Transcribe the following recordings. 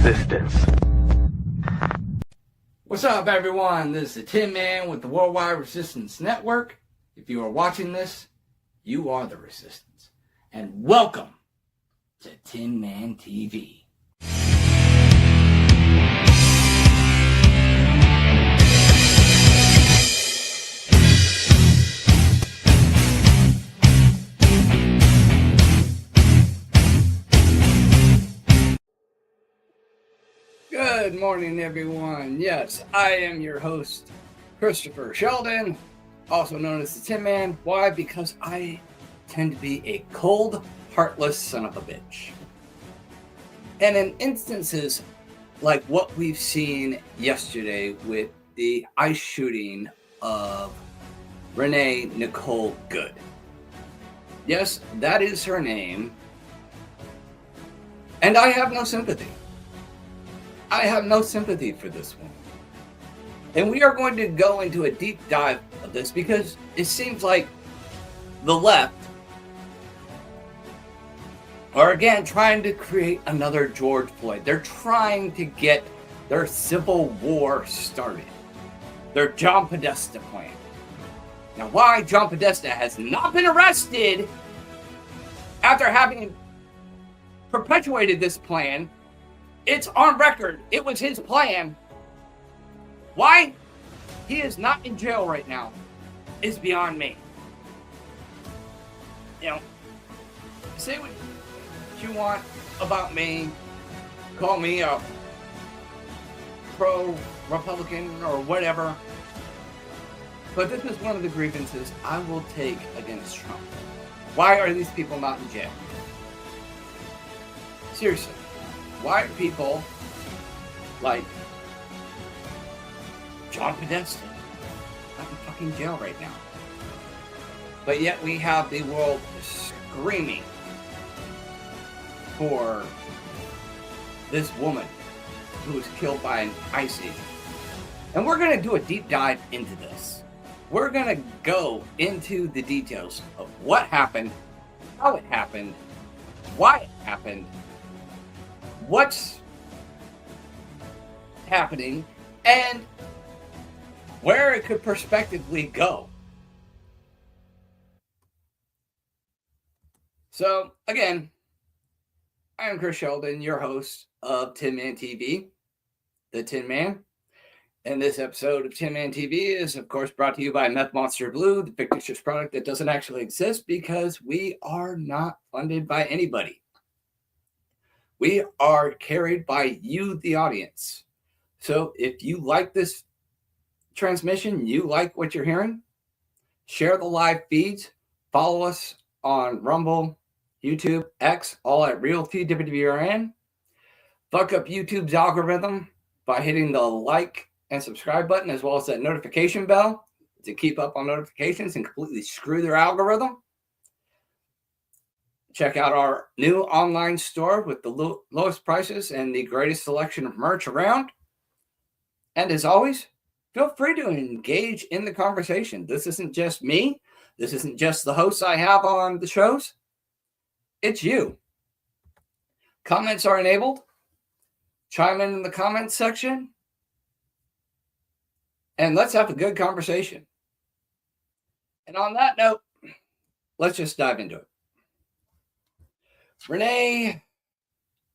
resistance. What's up, everyone? This is the TinMan with the Worldwide Resistance Network. If you are watching this, you are the resistance. And welcome to TinMan TV. Good morning, everyone. Yes, I am your host, Christopher Sheldon, also known as the TinMan. Why? Because I tend to be a cold, heartless son of a bitch. And in instances like what we've seen yesterday with the ICE shooting of Renee Nicole Good. Yes, that is her name. And I have no sympathy. I have no sympathy for this one. And we are going to go into a deep dive of this because it seems like the left are again trying to create another George Floyd. They're trying to get their civil war started. Their John Podesta plan. Now, why John Podesta has not been arrested after having perpetuated this plan, it's on record. It was his plan. Why he is not in jail right now is beyond me. You know, say what you want about me. Call me a pro-Republican or whatever. But this is one of the grievances I will take against Trump. Why are these people not in jail? Seriously. Why are people like John Podesta not in fucking jail right now? But yet we have the world screaming for this woman who was killed by an ICE agent. And we're going to do a deep dive into this. We're going to go into the details of what happened, how it happened, why it happened, what's happening, and where it could prospectively go. So, again, I am Chris Sheldon, your host of TinMan TV, the Tin Man. And this episode of TinMan TV is, of course, brought to you by Meth Monster Blue, the fictitious product that doesn't actually exist because we are not funded by anybody. We are carried by you, the audience. So if you like this transmission, you like what you're hearing, share the live feeds, follow us on Rumble, YouTube, X, all at RealTWRN. Fuck up YouTube's algorithm by hitting the like and subscribe button as well as that notification bell to keep up on notifications and completely screw their algorithm. Check out our new online store with the lowest prices and the greatest selection of merch around. And as always, feel free to engage in the conversation. This isn't just me. This isn't just the hosts I have on the shows. It's you. Comments are enabled. Chime in the comments section. And let's have a good conversation. And on that note, let's just dive into it. Renee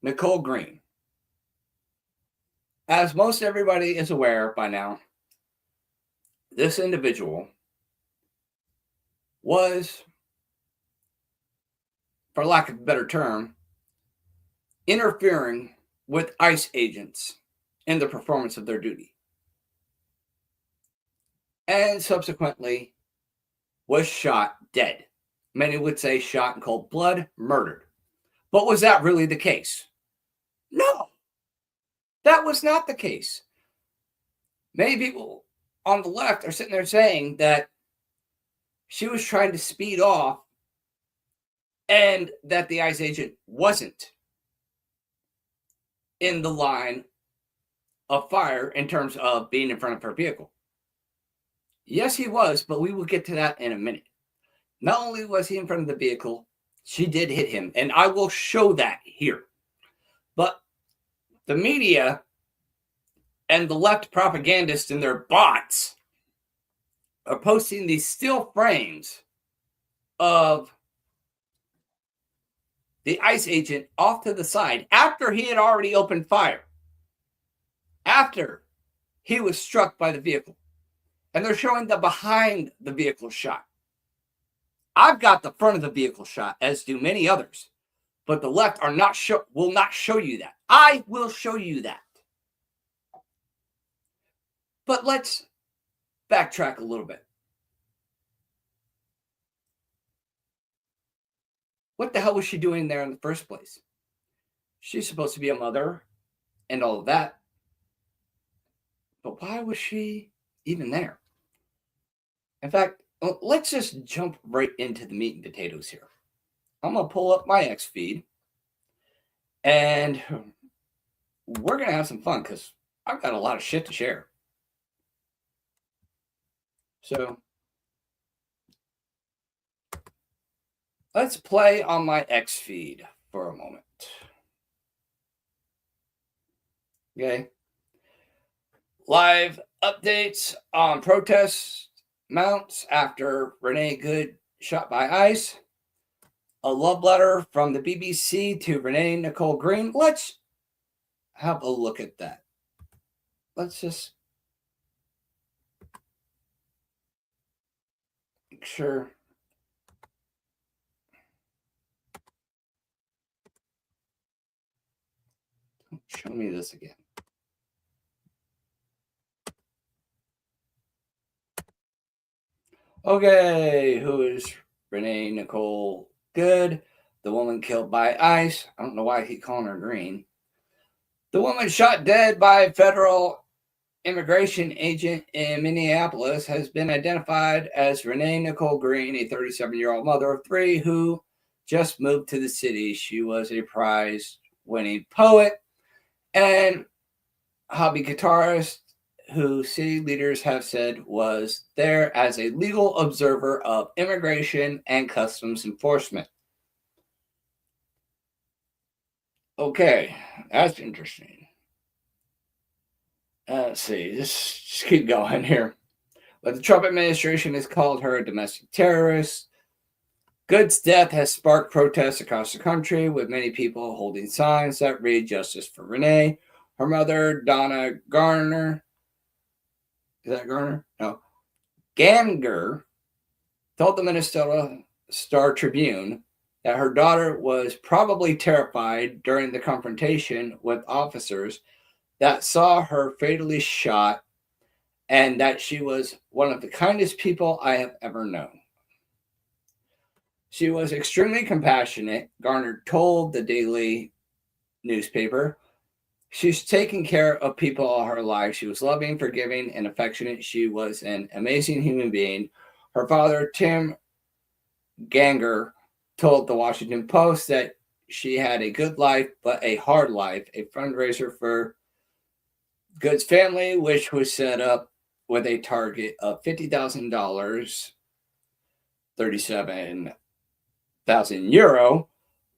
Nicole Green. As most everybody is aware by now, this individual was, for lack of a better term, interfering with ICE agents in the performance of their duty. And subsequently was shot dead. Many would say shot in cold blood, murdered. But was that really the case? No, that was not the case. Many people on the left are sitting there saying that she was trying to speed off and that the ICE agent wasn't in the line of fire in terms of being in front of her vehicle. Yes, he was, but we will get to that in a minute. Not only was he in front of the vehicle, she did hit him, and I will show that here. But the media and the left propagandists and their bots are posting these still frames of the ICE agent off to the side after he had already opened fire, after he was struck by the vehicle. And they're showing the behind the vehicle shot. I've got the front of the vehicle shot, as do many others, but the left will not show you that. I will show you that. But let's backtrack a little bit. What the hell was she doing there in the first place? She's supposed to be a mother and all of that. But why was she even there? In fact, let's just jump right into the meat and potatoes here. I'm going to pull up my X feed and we're going to have some fun because I've got a lot of shit to share. So let's play on my X feed for a moment. Okay. Live updates on protest mounts after Renee Good shot by ICE. A love letter from the BBC to Renee Nicole Good. Let's have a look at that. Let's just make sure. Show me this again. Okay, who is Renee Nicole Good? The woman killed by ICE. I don't know why he calling her green. The woman shot dead by a federal immigration agent in Minneapolis has been identified as Renee Nicole Good, a 37-year-old mother of three who just moved to the city. She was a prize-winning poet and hobby guitarist who city leaders have said was there as a legal observer of immigration and customs enforcement. Okay, that's interesting. Let's see, just keep going here. But the Trump administration has called her a domestic terrorist. Good's death has sparked protests across the country, with many people holding signs that read "Justice for Renee." Her mother, Donna Garner, is that Garner? No. Ganger told the Minnesota Star Tribune that her daughter was probably terrified during the confrontation with officers that saw her fatally shot, and that she was one of the kindest people I have ever known. She was extremely compassionate, Garner told the Daily newspaper. She's taken care of people all her life. She was loving, forgiving, and affectionate. She was an amazing human being. Her father, Tim Ganger, told the Washington Post that she had a good life, but a hard life, a fundraiser for Good's family, which was set up with a target of $50,000, 37,000 euro,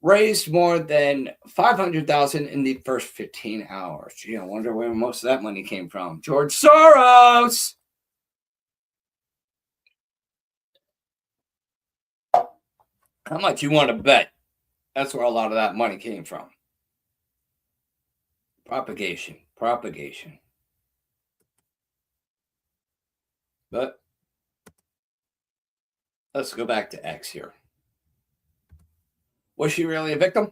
raised more than 500,000 in the first 15 hours. Gee, I wonder where most of that money came from. George Soros! How much you want to bet? That's where a lot of that money came from. Propagation. But let's go back to X here. Was she really a victim?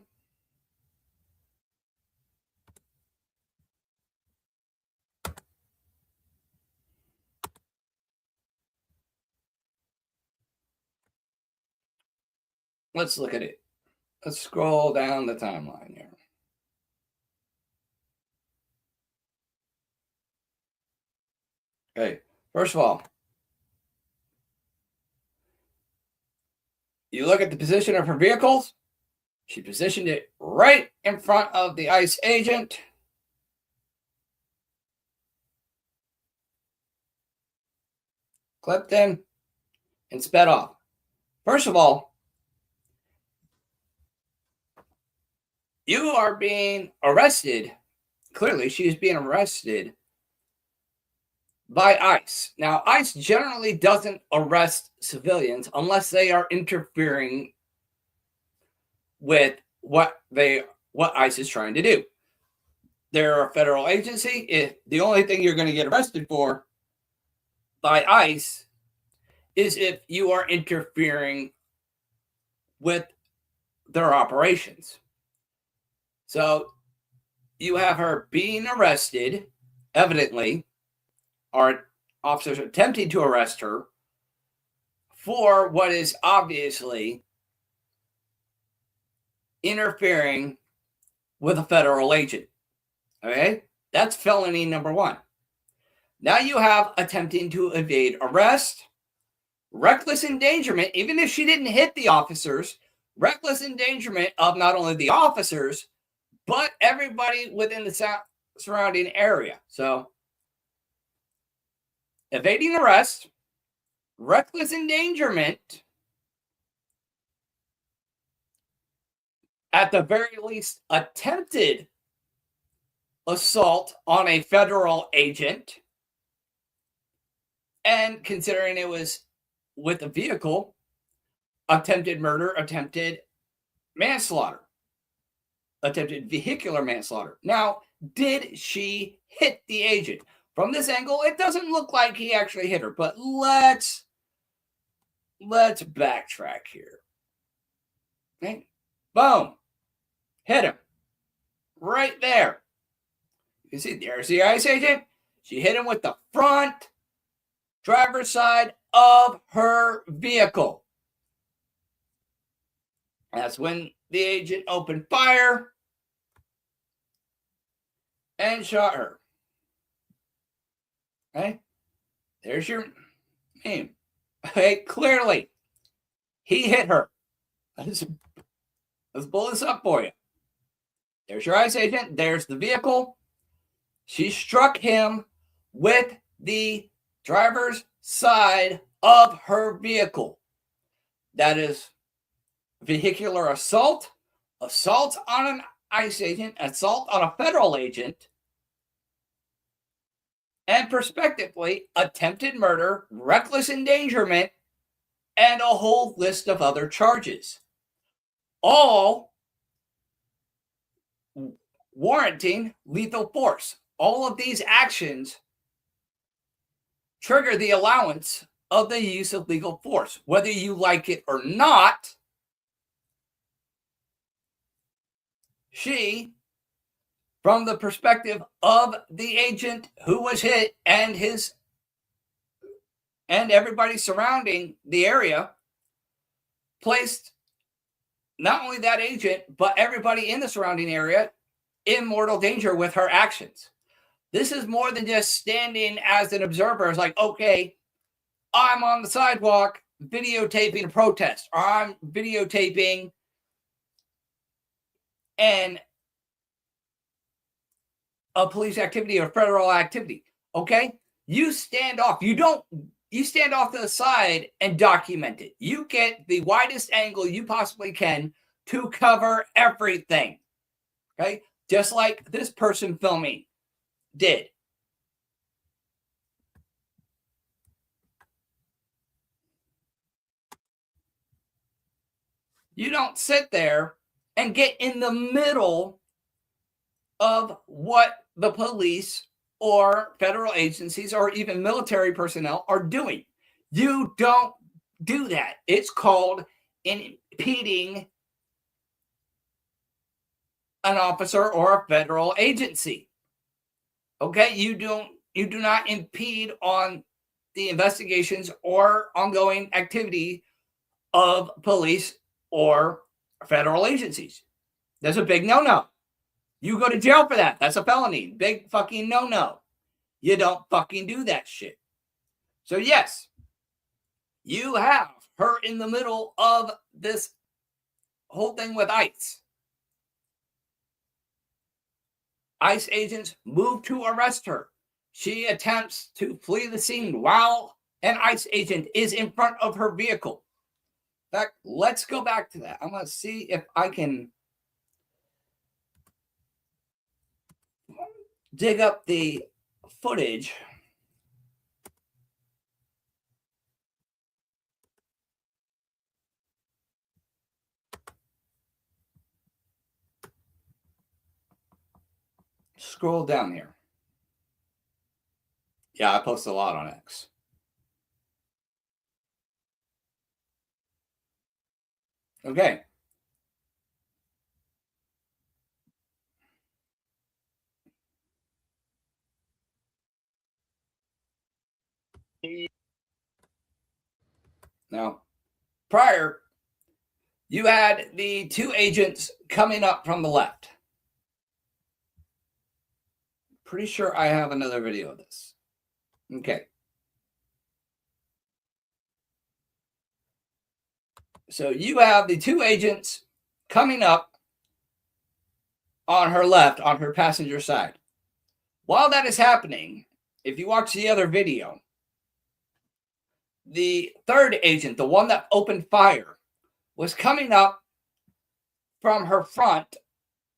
Let's look at it. Let's scroll down the timeline here. Okay, first of all, you look at the position of her vehicles. She positioned it right in front of the ICE agent. Clipped him and sped off. First of all, you are being arrested clearly she is being arrested by ICE. Now, ICE generally doesn't arrest civilians unless they are interfering with what ICE is trying to do. They're a federal agency. If the only thing you're going to get arrested for by ICE is if you are interfering with their operations. So you have her being arrested, evidently, or officers attempting to arrest her for what is obviously interfering with a federal agent. Okay? That's felony number 1. Now you have attempting to evade arrest, reckless endangerment, even if she didn't hit the officers, reckless endangerment of not only the officers, but everybody within the surrounding area. So, evading arrest, reckless endangerment, at the very least, attempted assault on a federal agent, and considering it was with a vehicle, attempted murder, attempted manslaughter, attempted vehicular manslaughter. Now, did she hit the agent? From this angle, it doesn't look like he actually hit her, but let's backtrack here. Okay. Boom. Hit him. Right there. You can see there's the ICE agent. She hit him with the front driver's side of her vehicle. That's when the agent opened fire and shot her. Okay? There's your name. Okay, clearly, he hit her. Let's pull this up for you. There's your ICE agent. There's the vehicle. She struck him with the driver's side of her vehicle. That is vehicular assault, assault on an ICE agent, assault on a federal agent, and prospectively, attempted murder, reckless endangerment, and a whole list of other charges. All warranting lethal force. All of these actions trigger the allowance of the use of legal force. Whether you like it or not, she, from the perspective of the agent who was hit and everybody surrounding the area, placed not only that agent, but everybody in the surrounding area in mortal danger with her actions. This is more than just standing as an observer. It's like, okay, I'm on the sidewalk videotaping a protest, or I'm videotaping a police activity or federal activity. Okay? You stand off. You stand off to the side and document it. You get the widest angle you possibly can to cover everything. Okay? Just like this person filming did. You don't sit there and get in the middle of what the police or federal agencies or even military personnel are doing. You don't do that. It's called impeding an officer or a federal agency. Okay, you do not impede on the investigations or ongoing activity of police or federal agencies. That's a big no-no. You go to jail for that. That's a felony. Big fucking no-no. You don't fucking do that shit. So yes, you have her in the middle of this whole thing with ICE. ICE agents move to arrest her. She attempts to flee the scene while an ICE agent is in front of her vehicle. In fact, let's go back to that. I'm going to see if I can dig up the footage. Scroll down here. Yeah, I post a lot on X. Okay. Now, prior, you had the two agents coming up from the left. Pretty sure I have another video of this. Okay. So you have the two agents coming up on her left, on her passenger side. While that is happening, if you watch the other video, the third agent, the one that opened fire, was coming up from her front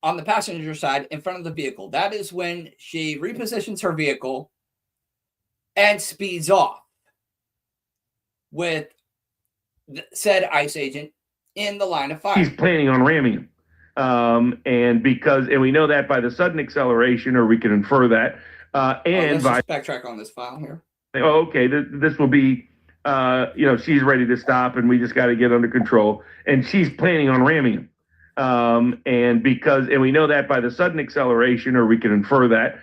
on the passenger side in front of the vehicle. That is when she repositions her vehicle and speeds off with said ICE agent in the line of fire. He's planning on ramming him. And we know that by the sudden acceleration, or we can infer that. Let's just backtrack on this file here. Oh, okay. This will be, she's ready to stop, and we just got to get under control. And she's planning on ramming him. And we know that by the sudden acceleration, or we can infer that,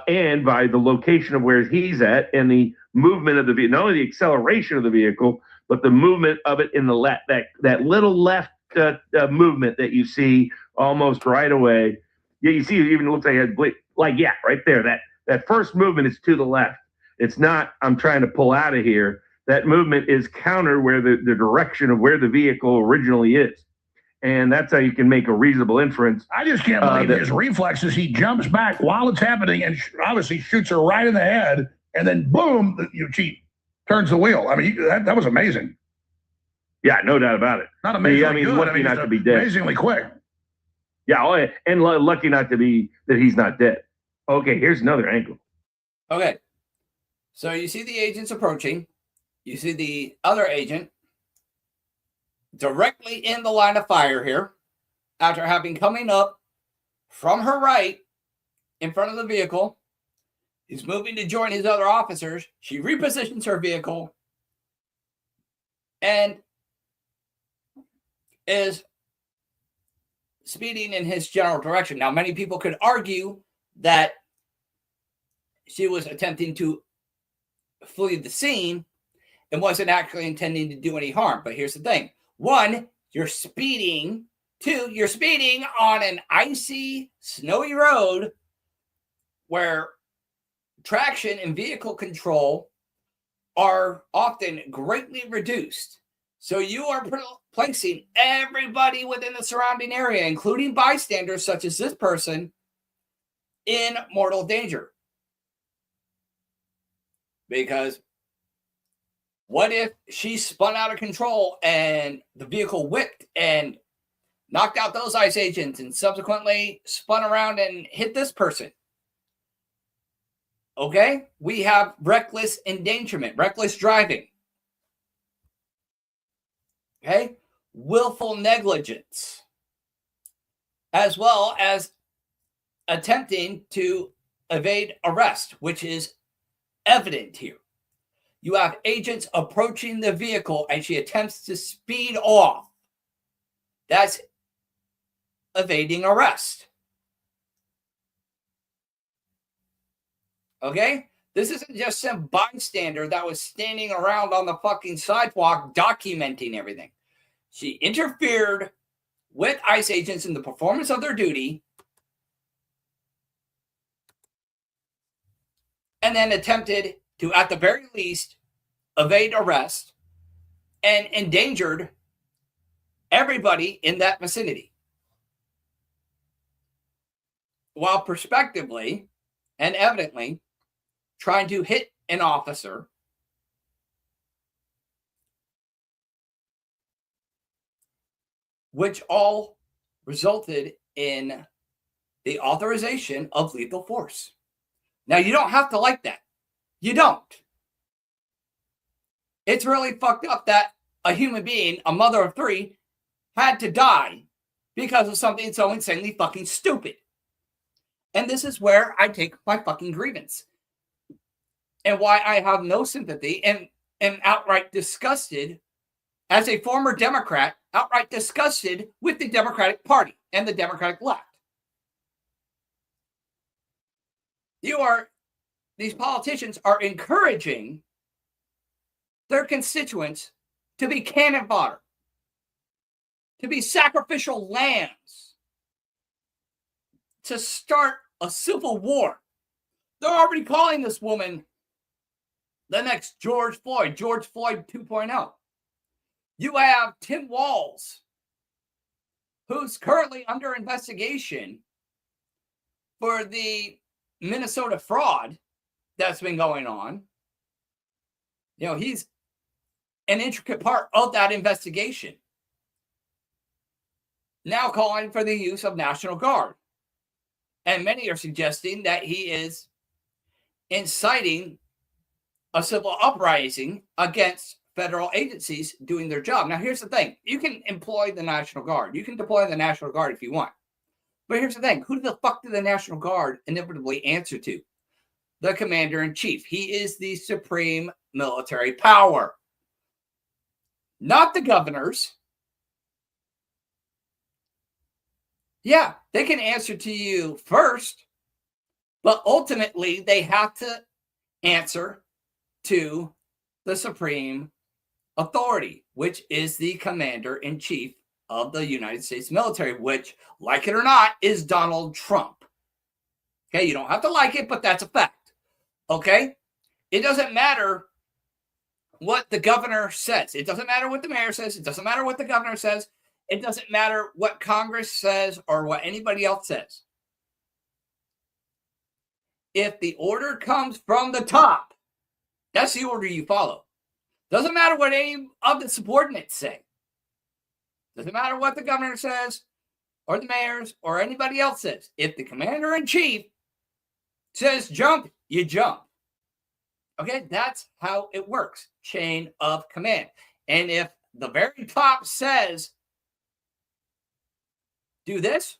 and by the location of where he's at and the movement of the vehicle, not only the acceleration of the vehicle, but the movement of it in the left, that little left movement that you see almost right away. Yeah, you see, it even looks like it has right there. That first movement is to the left. It's not, I'm trying to pull out of here. That movement is counter where the direction of where the vehicle originally is. And that's how you can make a reasonable inference. I just can't believe his reflexes. He jumps back while it's happening and obviously shoots her right in the head. And then, boom, she turns the wheel. I mean, that was amazing. Yeah, no doubt about it. Not amazingly I mean, good. Lucky not to be dead. Amazingly quick. Yeah, and lucky not to be that he's not dead. Okay, here's another angle. Okay. So you see the agents approaching. You see the other agent directly in the line of fire here after having coming up from her right in front of the vehicle. He's moving to join his other officers. She repositions her vehicle and is speeding in his general direction. Now, many people could argue that she was attempting to flee the scene and wasn't actually intending to do any harm. But here's the thing. One, you're speeding. Two, you're speeding on an icy, snowy road where traction and vehicle control are often greatly reduced. So you are placing everybody within the surrounding area, including bystanders such as this person, in mortal danger. Because what if she spun out of control and the vehicle whipped and knocked out those ICE agents and subsequently spun around and hit this person? Okay? We have reckless endangerment, reckless driving. Okay? Willful negligence. As well as attempting to evade arrest, which is evident here. You have agents approaching the vehicle and she attempts to speed off. That's evading arrest. Okay? This isn't just some bystander that was standing around on the fucking sidewalk documenting everything. She interfered with ICE agents in the performance of their duty and then attempted to, at the very least, evade arrest and endangered everybody in that vicinity. While prospectively and evidently trying to hit an officer which all resulted in the authorization of lethal force. Now, you don't have to like that. You don't. It's really fucked up that a human being, a mother of 3, had to die because of something so insanely fucking stupid. And this is where I take my fucking grievance. And why I have no sympathy and am outright disgusted, as a former Democrat, outright disgusted with the Democratic Party and the Democratic left. These politicians are encouraging their constituents to be cannon fodder, to be sacrificial lambs, to start a civil war. They're already calling this woman the next George Floyd 2.0. You have Tim Walz, who's currently under investigation for the Minnesota fraud that's been going on. You know, he's an intricate part of that investigation. Now calling for the use of National Guard. And many are suggesting that he is inciting a civil uprising against federal agencies doing their job. Now, here's the thing. You can employ the National Guard. You can deploy the National Guard if you want. But here's the thing. Who the fuck do the National Guard inevitably answer to? The Commander-in-Chief. He is the supreme military power. Not the governors. Yeah, they can answer to you first, but ultimately they have to answer to the supreme authority, which is the Commander-in-Chief of the United States military, which, like it or not, is Donald Trump. Okay, you don't have to like it, but that's a fact. Okay? It doesn't matter what the governor says. It doesn't matter what the mayor says. It doesn't matter what the governor says. It doesn't matter what Congress says or what anybody else says. If the order comes from the top, that's the order you follow. Doesn't matter what any of the subordinates say. Doesn't matter what the governor says or the mayors or anybody else says. If the Commander-in-Chief says jump, you jump. Okay, that's how it works. Chain of command. And if the very top says do this,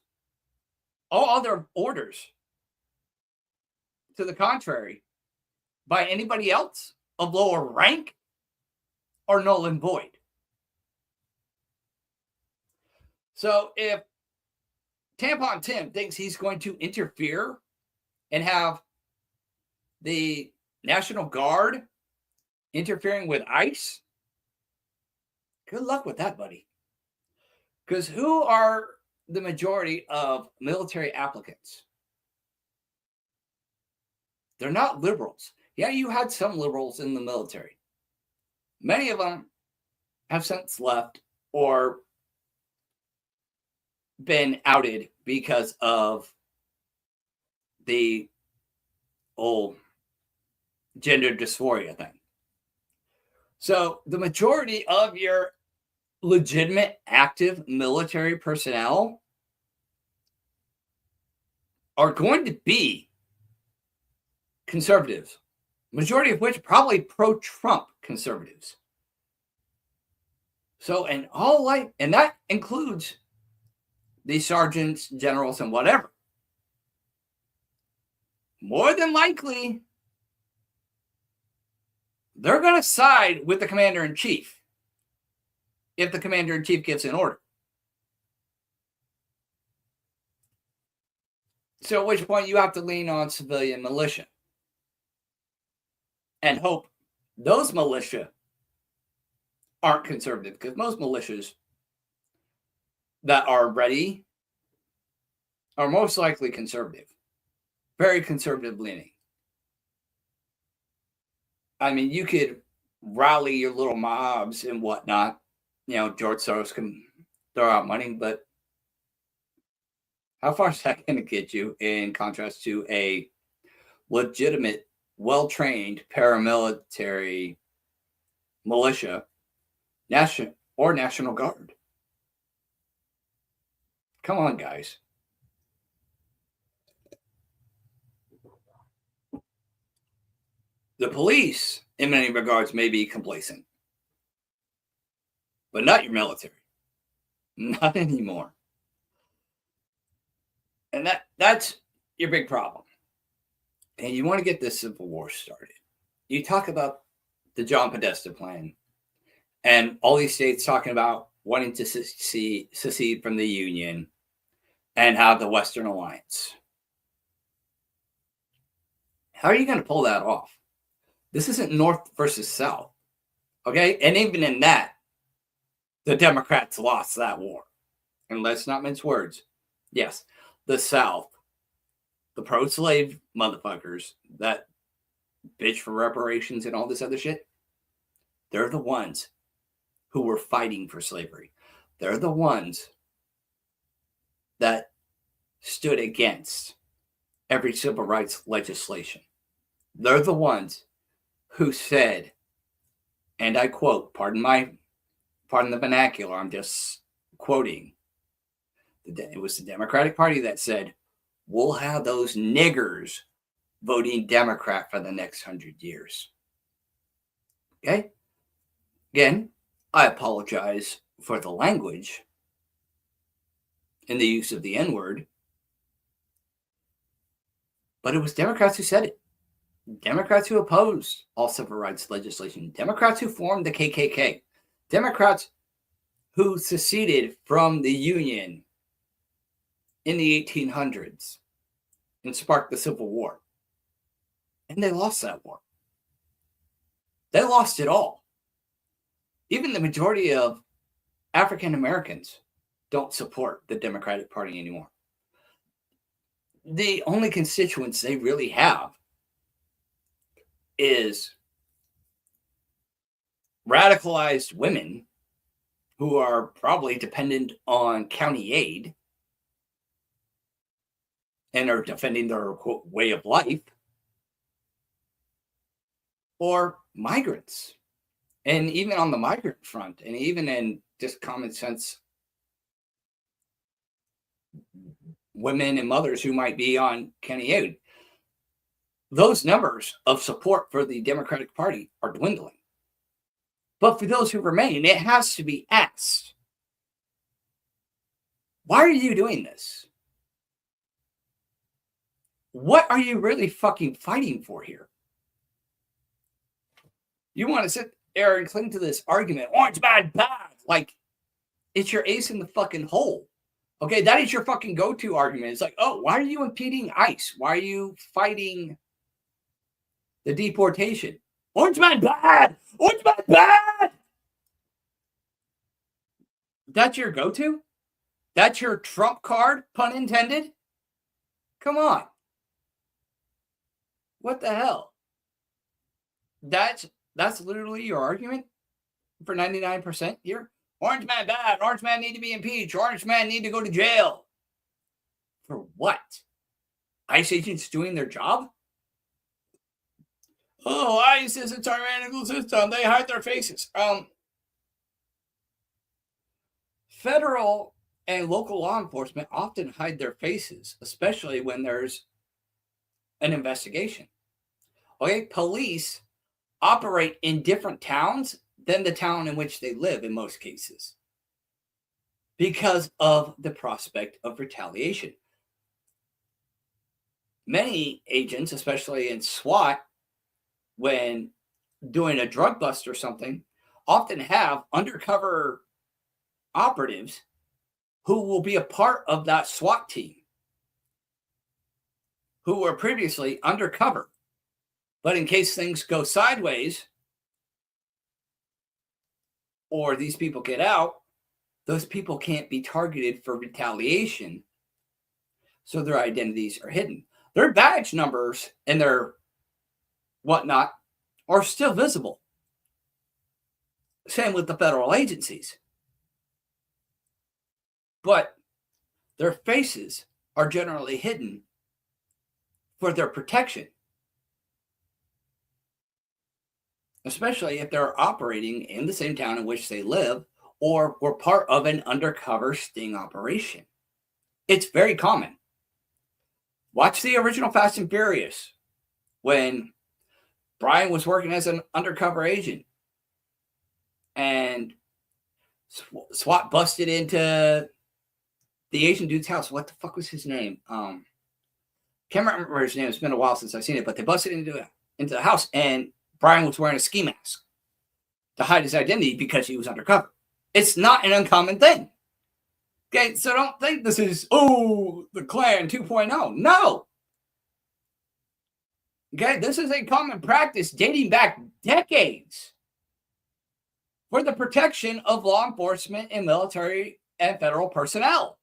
all other orders to the contrary by anybody else of lower rank are null and void. So if Tampon Tim thinks he's going to interfere and have the National Guard interfering with ICE, good luck with that, buddy. Because who are the majority of military applicants? They're not liberals. Yeah, you had some liberals in the military. Many of them have since left or been outed because of the old gender dysphoria thing. So the majority of your legitimate active military personnel are going to be conservatives, majority of which probably pro-Trump conservatives. So, and that includes the sergeants, generals, and whatever. More than likely, they're going to side with the Commander-in-Chief if the Commander-in-Chief gives an order. So at which point you have to lean on civilian militia and hope those militia aren't conservative, because most militias that are ready are most likely conservative, very conservative leaning. I mean, you could rally your little mobs and whatnot. You know, George Soros can throw out money, but how far is that going to get you in contrast to a legitimate, well-trained paramilitary militia, National Guard? Come on, guys. The police, in many regards, may be complacent, but not your military. Not anymore. And that's your big problem. And you want to get this Civil War started. You talk about the John Podesta plan and all these states talking about wanting to secede from the Union and have the Western Alliance. How are you going to pull that off? This isn't North versus South. Okay? And even in that, the Democrats lost that war. And let's not mince words. Yes, the South, the pro-slave motherfuckers that bitch for reparations and all this other shit, they're the ones who were fighting for slavery. They're the ones that stood against every civil rights legislation. They're the ones who said, and I quote, pardon the vernacular, I'm just quoting, it was the Democratic Party that said, we'll have those niggers voting Democrat for the next 100 years. Okay? Again, I apologize for the language and the use of the N-word, but it was Democrats who said it. Democrats who opposed all civil rights legislation. Democrats who formed the KKK. Democrats who seceded from the Union in the 1800s and sparked the Civil War. And they lost that war. They lost it all. Even the majority of African Americans don't support the Democratic Party anymore. The only constituents they really have is radicalized women who are probably dependent on county aid and are defending their quote, way of life, or migrants. And even on the migrant front, and even in just common sense, women and mothers who might be on county aid, those numbers of support for the Democratic Party are dwindling. But for those who remain, it has to be asked, why are you doing this? What are you really fucking fighting for here? You want to sit there and cling to this argument, orange man bad, like it's your ace in the fucking hole. Okay, that is your fucking go-to argument. It's like, oh, why are you impeding ICE? Why are you fighting the deportation? Orange man bad! Orange man bad! That's your go-to? That's your trump card, pun intended? Come on. What the hell? That's literally your argument for 99% here? Orange man bad. Orange man need to be impeached. Orange man need to go to jail. For what? ICE agents doing their job? Oh, ICE is a tyrannical system. They hide their faces. Federal and local law enforcement often hide their faces, especially when there's an investigation. Okay, police operate in different towns than the town in which they live in most cases because of the prospect of retaliation. Many agents, especially in SWAT, when doing a drug bust or something, often have undercover operatives who will be a part of that SWAT team who were previously undercover. But in case things go sideways or these people get out, those people can't be targeted for retaliation, so their identities are hidden. Their badge numbers and their whatnot are still visible. Same with the federal agencies. But their faces are generally hidden for their protection, especially if they're operating in the same town in which they live or were part of an undercover sting operation. It's very common. Watch the original Fast and Furious when Brian was working as an undercover agent, and SWAT busted into the Asian dude's house. What the fuck was his name? Can't remember his name. It's been a while since I've seen it, but they busted into the house, and Brian was wearing a ski mask to hide his identity because he was undercover. It's not an uncommon thing. Okay, so don't think this is, the Klan 2.0. No. Okay, this is a common practice dating back decades for the protection of law enforcement and military and federal personnel.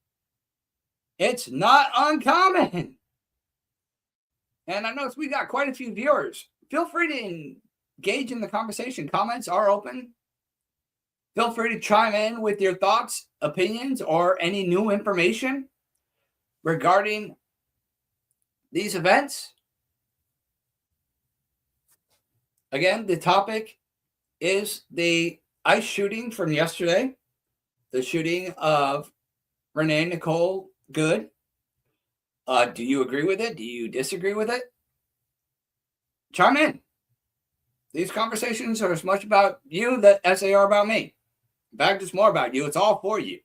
It's not uncommon. And I notice we got quite a few viewers. Feel free to engage in the conversation. Comments are open. Feel free to chime in with your thoughts, opinions, or any new information regarding these events. Again, the topic is the ICE shooting from yesterday, the shooting of Renee Nicole Good. Do you agree with it? Do you disagree with it? Chime in. These conversations are as much about you as they are about me. In fact, it's more about you. It's all for you.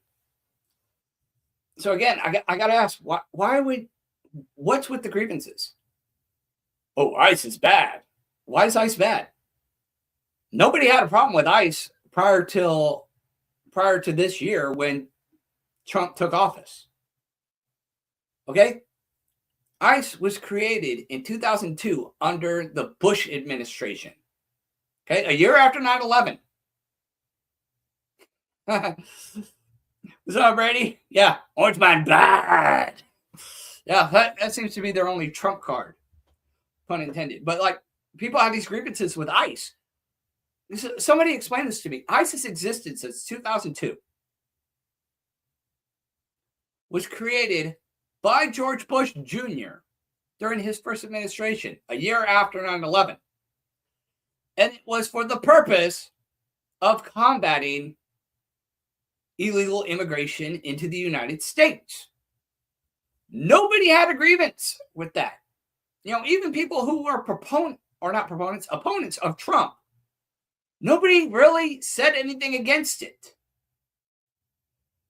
So again, I got to ask, what's with the grievances? Oh, ICE is bad. Why is ICE bad? Nobody had a problem with ICE prior to this year when Trump took office. Okay? ICE was created in 2002 under the Bush administration. Okay? A year after 9/11. What's up, Brady? Yeah. Orange man bad. Yeah, that seems to be their only trump card. Pun intended. But like, people have these grievances with ICE. Somebody explain this to me. ICE has existed since 2002. Was created by George Bush Jr. during his first administration, a year after 9/11. And it was for the purpose of combating illegal immigration into the United States. Nobody had a grievance with that. You know, even people who were opponents of Trump, nobody really said anything against it.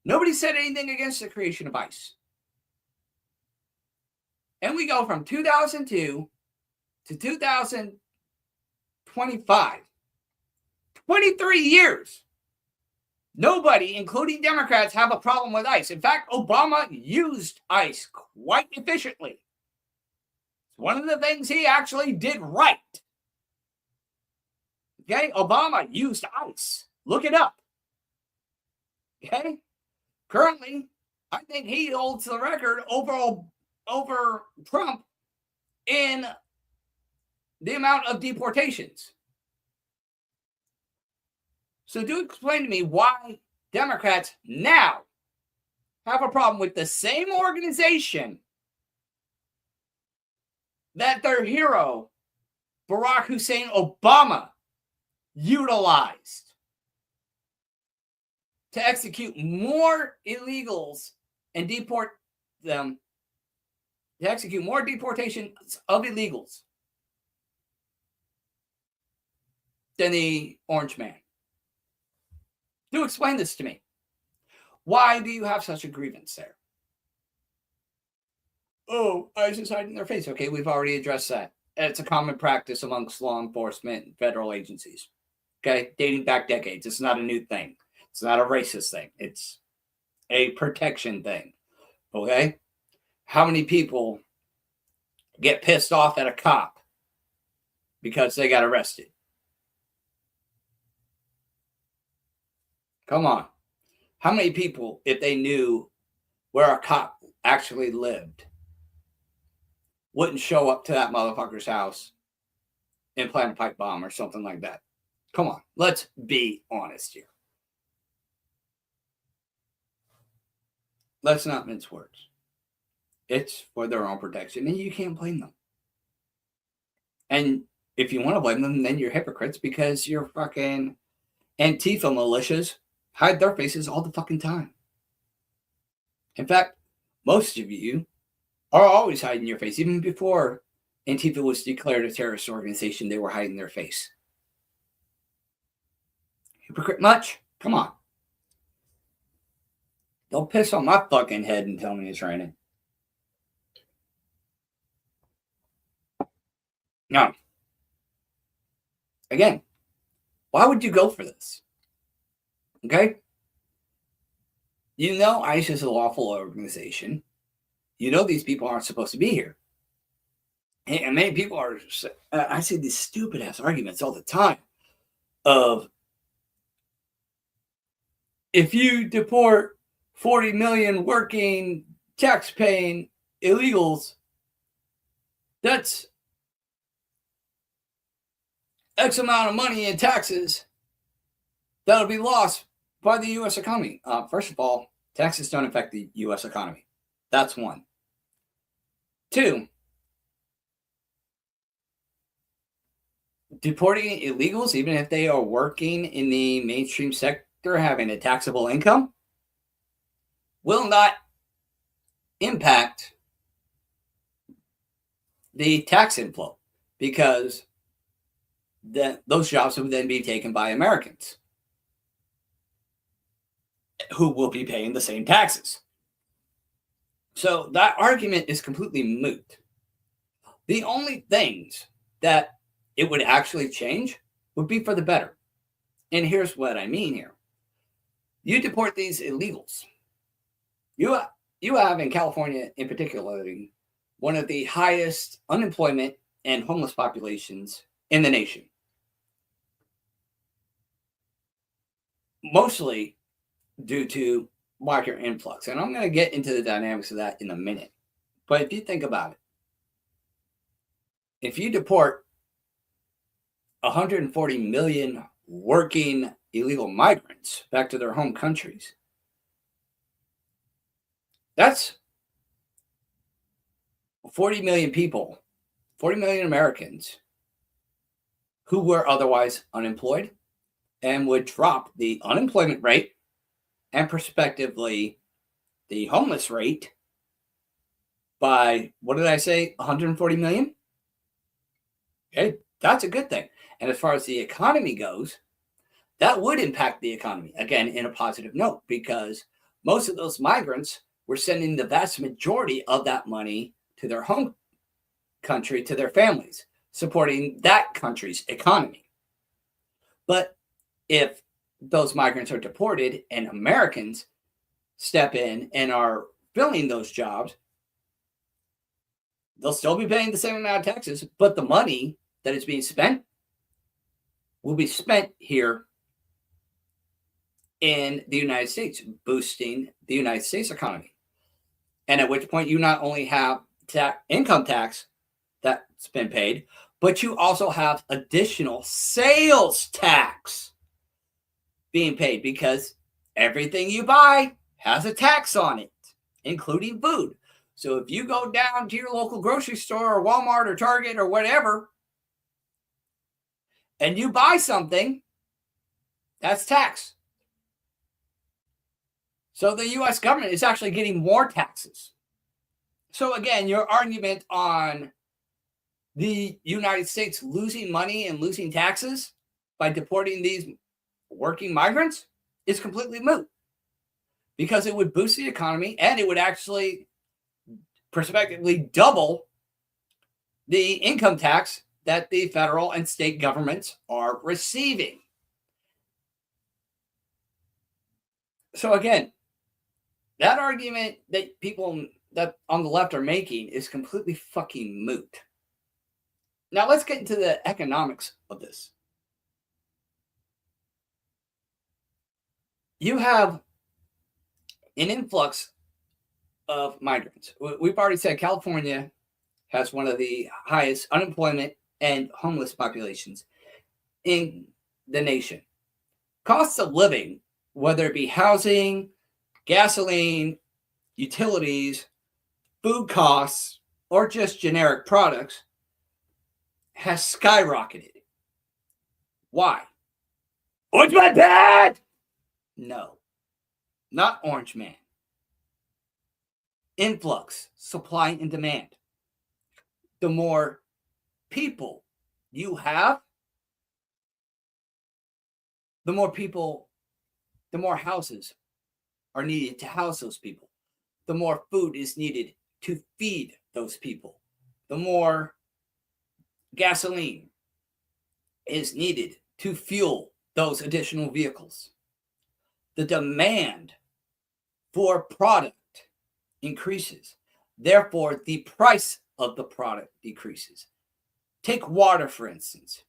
Nobody said anything against the creation of ICE. And we go from 2002 to 2025. 23 years. Nobody, including Democrats, have a problem with ICE. In fact, Obama used ICE quite efficiently. It's one of the things he actually did right. Okay, Obama used ICE. Look it up. Okay, currently, I think he holds the record over Trump in the amount of deportations. So do explain to me why Democrats now have a problem with the same organization that their hero, Barack Hussein Obama, utilized to execute more illegals and deport them, to execute more deportations of illegals than the Orange Man. Do explain this to me. Why do you have such a grievance there? Oh, ICE is hiding their face. Okay, we've already addressed that. It's a common practice amongst law enforcement and federal agencies. Okay, dating back decades. It's not a new thing. It's not a racist thing. It's a protection thing. Okay? How many people get pissed off at a cop because they got arrested? Come on. How many people, if they knew where a cop actually lived, wouldn't show up to that motherfucker's house and plant a pipe bomb or something like that? Come on. Let's be honest here. Let's not mince words. It's for their own protection, and you can't blame them. And if you want to blame them, then you're hypocrites, because you're fucking Antifa militias hide their faces all the fucking time. In fact, most of you are always hiding your face, even before Antifa was declared a terrorist organization, they were hiding their face. Hypocrite much? Come on. Don't piss on my fucking head and tell me it's raining. No. Again, why would you go for this? Okay? You know ICE is a lawful organization. You know these people aren't supposed to be here. And many people are, I see these stupid ass arguments all the time of, if you deport 40 million working, tax-paying illegals, that's X amount of money in taxes that'll be lost by the U.S. economy. First of all, taxes don't affect the U.S. economy. That's one. Two, deporting illegals, even if they are working in the mainstream sector, having a taxable income, will not impact the tax inflow, because those jobs will then be taken by Americans who will be paying the same taxes. So that argument is completely moot. The only things that it would actually change would be for the better. And here's what I mean here. You deport these illegals. You have in California in particular one of the highest unemployment and homeless populations in the nation. Mostly due to migrant influx. And I'm going to get into the dynamics of that in a minute. But if you think about it, if you deport 140 million working illegal migrants back to their home countries, that's 40 million people, 40 million Americans who were otherwise unemployed, and would drop the unemployment rate and prospectively the homeless rate by, what did I say, 140 million? Okay, that's a good thing. And as far as the economy goes, that would impact the economy, again, in a positive note, because most of those migrants were sending the vast majority of that money to their home country, to their families, supporting that country's economy. But if those migrants are deported and Americans step in and are filling those jobs, they'll still be paying the same amount of taxes, but the money that is being spent will be spent here in the United States, boosting the United States economy. And at which point you not only have income tax that's been paid, but you also have additional sales tax being paid, because everything you buy has a tax on it, including food. So if you go down to your local grocery store or Walmart or Target or whatever, and you buy something, that's tax. So the U.S. government is actually getting more taxes. So again, your argument on the United States losing money and losing taxes by deporting these working migrants is completely moot, because it would boost the economy and it would actually prospectively double the income tax that the federal and state governments are receiving. So again, that argument that people that on the left are making is completely fucking moot. Now let's get into the economics of this. You have an influx of migrants. We've already said California has one of the highest unemployment and homeless populations in the nation. Costs of living, whether it be housing, gasoline, utilities, food costs, or just generic products, has skyrocketed. Why? Orange Man bad? No, not Orange Man. Influx, supply and demand. The more people you have, the more people, the more houses are needed to house those people. The more food is needed to feed those people. The more gasoline is needed to fuel those additional vehicles. The demand for product increases. Therefore, the price of the product decreases. Take water, for instance.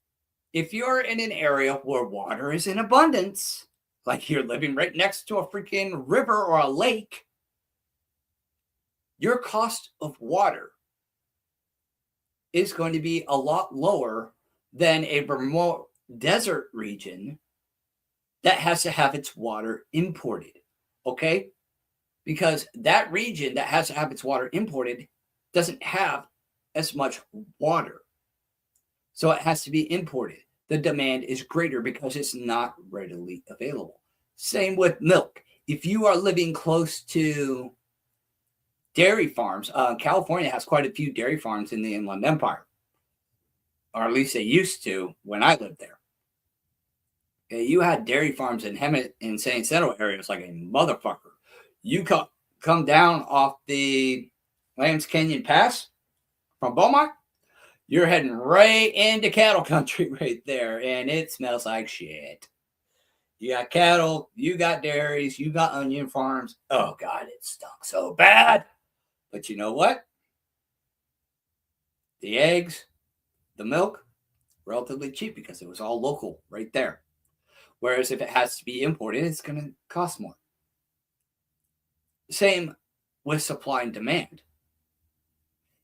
If you're in an area where water is in abundance, like you're living right next to a freaking river or a lake, your cost of water is going to be a lot lower than a remote desert region that has to have its water imported. Okay? Because that region that has to have its water imported doesn't have as much water. So it has to be imported. The demand is greater because it's not readily available. Same with milk. If you are living close to dairy farms, California has quite a few dairy farms in the Inland Empire, or at least they used to when I lived there. Okay, you had dairy farms in Hemet and San Jacinto areas like a motherfucker. You come down off the Lambs Canyon Pass from Beaumont, you're heading right into cattle country right there, and it smells like shit. You got cattle, you got dairies, you got onion farms. Oh, God, it stunk so bad. But you know what? The eggs, the milk, relatively cheap because it was all local right there. Whereas if it has to be imported, it's going to cost more. Same with supply and demand.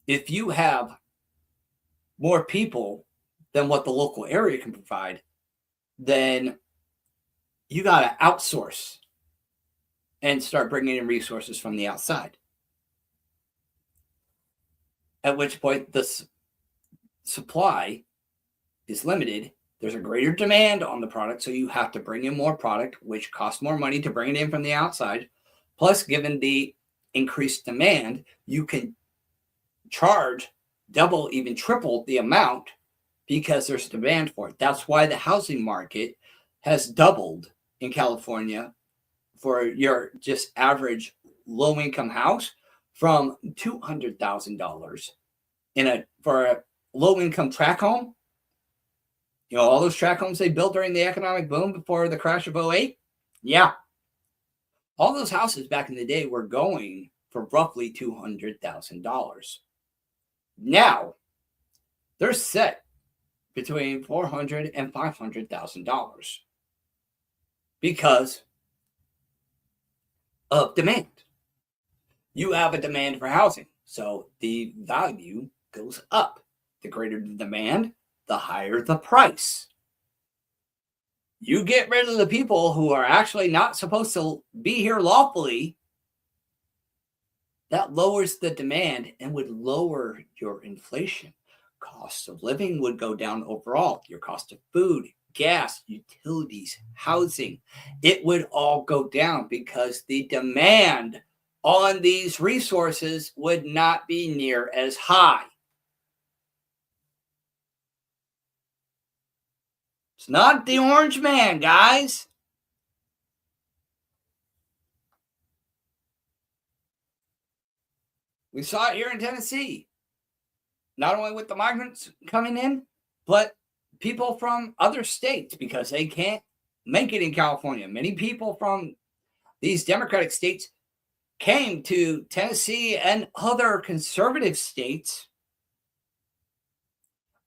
If you have more people than what the local area can provide, then you got to outsource and start bringing in resources from the outside. At which point the supply is limited. There's a greater demand on the product, so you have to bring in more product, which costs more money to bring it in from the outside. Plus, given the increased demand, you can charge double, even triple the amount because there's demand for it. That's why the housing market has doubled in California for your just average low-income house from $200,000 for a low-income tract home. You know, all those tract homes they built during the economic boom before the crash of 2008? Yeah. All those houses back in the day were going for roughly $200,000. Now, they're set between $400,000 and $500,000 because of demand. You have a demand for housing, so the value goes up. The greater the demand, the higher the price. You get rid of the people who are actually not supposed to be here lawfully, that lowers the demand and would lower your inflation. Cost of living would go down overall. Your cost of food, gas, utilities, housing, it would all go down because the demand on these resources would not be near as high. It's not the orange man, guys. We saw it here in Tennessee. Not only with the migrants coming in, but people from other states because they can't make it in California. Many people from these Democratic states came to Tennessee and other conservative states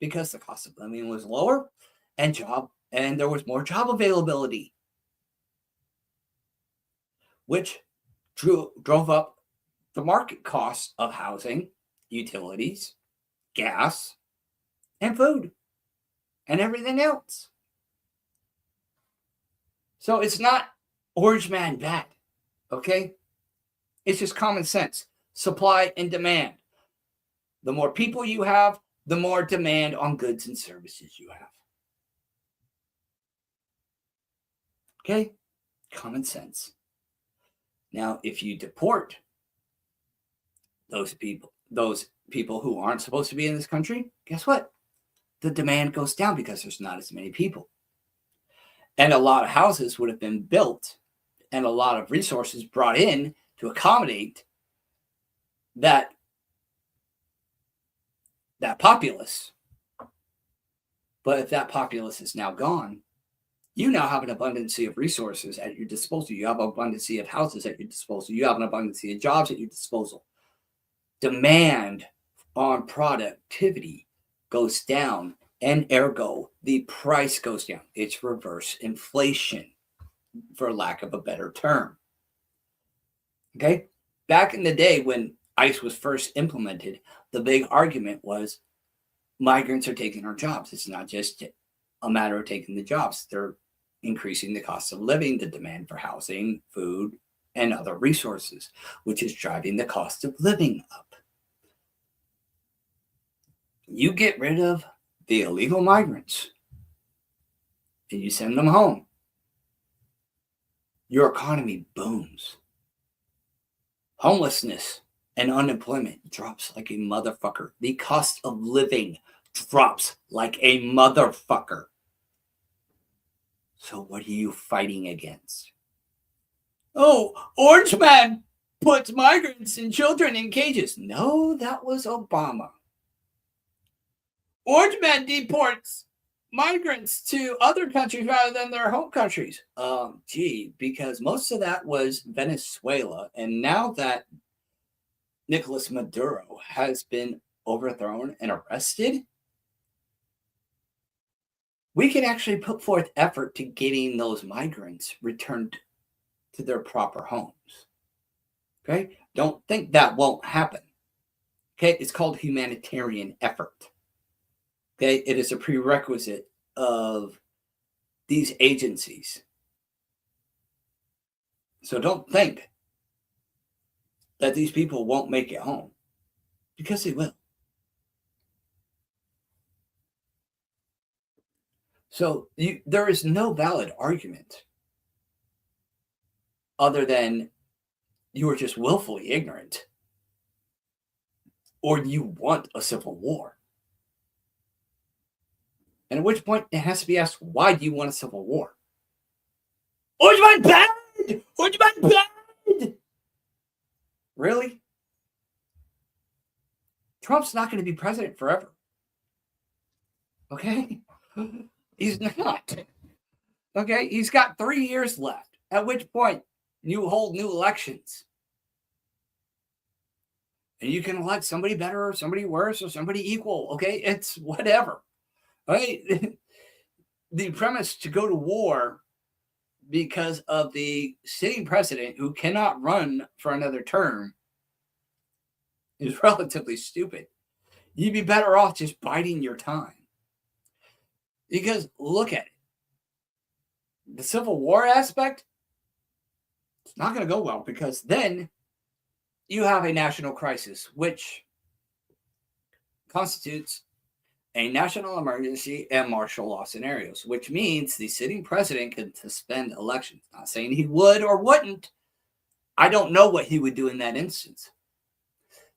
because the cost of living was lower and there was more job availability, which drove up the market costs of housing, utilities, gas, and food, and everything else. So it's not orange man bad, okay? It's just common sense. Supply and demand. The more people you have, the more demand on goods and services you have. Okay? Common sense. Now, if you deport those people who aren't supposed to be in this country, guess what? the demand goes down because there's not as many people. And a lot of houses would have been built and a lot of resources brought in to accommodate that populace. But if that populace is now gone, you now have an abundance of resources at your disposal. You have an abundance of houses at your disposal. You have an abundance of jobs at your disposal. Demand on productivity goes down, and ergo, the price goes down. It's reverse inflation, for lack of a better term. Okay? Back in the day when ICE was first implemented, the big argument was migrants are taking our jobs. It's not just a matter of taking the jobs. They're increasing the cost of living, the demand for housing, food, and other resources, which is driving the cost of living up. You get rid of the illegal migrants and you send them home, your economy booms. Homelessness and unemployment drops like a motherfucker. The cost of living drops like a motherfucker. So what are you fighting against? Oh, Orange Man puts migrants and children in cages. No, that was Obama. Orange Man deports migrants to other countries rather than their home countries. Because most of that was Venezuela. And now that Nicolas Maduro has been overthrown and arrested, we can actually put forth effort to getting those migrants returned to their proper homes. Okay? Don't think that won't happen. Okay? It's called humanitarian effort. Okay? It is a prerequisite of these agencies. So don't think that these people won't make it home, because they will. So there is no valid argument other than you are just willfully ignorant or you want a civil war. And at which point it has to be asked, why do you want a civil war? Orange Man bad! Orange Man bad! Really? Trump's not going to be president forever. Okay? He's not. Okay? He's got 3 years left. At which point you hold new elections. And you can elect somebody better or somebody worse or somebody equal. Okay? It's whatever. Right? The premise to go to war because of the sitting president who cannot run for another term is relatively stupid. You'd be better off just biding your time. Because look at it. The Civil War aspect, it's not going to go well, because then you have a national crisis, which constitutes a national emergency and martial law scenarios, which means the sitting president can suspend elections. Not saying he would or wouldn't. I don't know what he would do in that instance.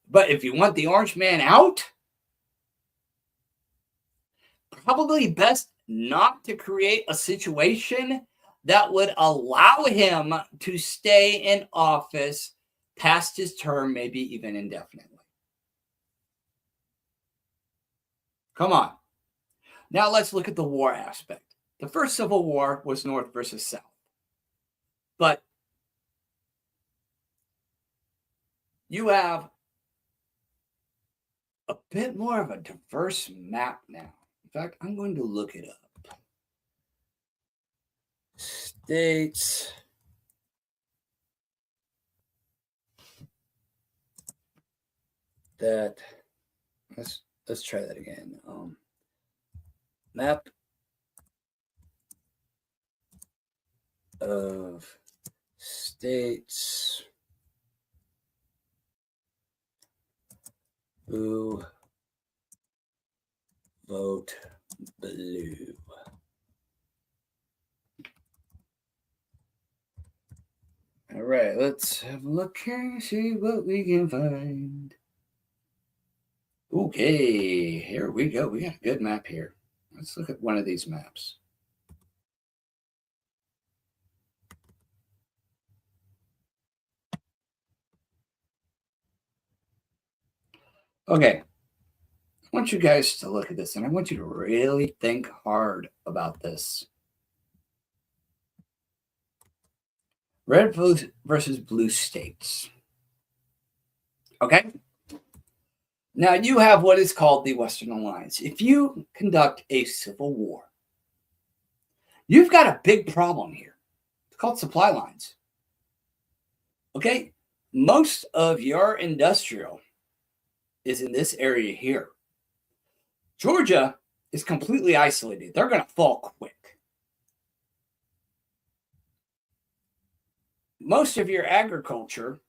But if you want the Orange Man out, probably best not to create a situation that would allow him to stay in office past his term, maybe even indefinitely. Come on. Now let's look at the war aspect. The first Civil War was North versus South. But you have a bit more of a diverse map now. In fact, I'm going to look it up. States that, let's try that again. Map of states who vote blue. All right, let's have a look here and see what we can find. Okay, here we go. We got a good map here. Let's look at one of these maps. Okay. I want you guys to look at this, and I want you to really think hard about this. Red versus blue states. Okay? Now, you have what is called the Western Alliance. If you conduct a civil war, you've got a big problem here. It's called supply lines. Okay? Most of your industrial is in this area here. Georgia is completely isolated. They're going to fall quick. Most of your agriculture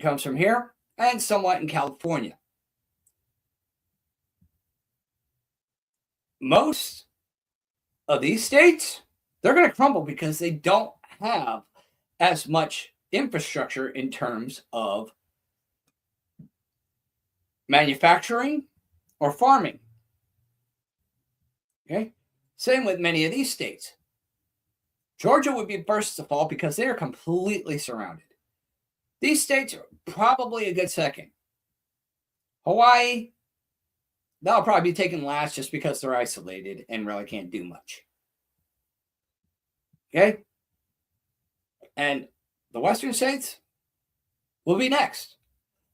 comes from here and somewhat in California. Most of these states, they're going to crumble because they don't have as much infrastructure in terms of manufacturing or farming. Okay? Same with many of these states. Georgia would be first to fall because they are completely surrounded. These states are probably a good second. Hawaii, that'll probably be taken last just because they're isolated and really can't do much. Okay? And the Western states will be next.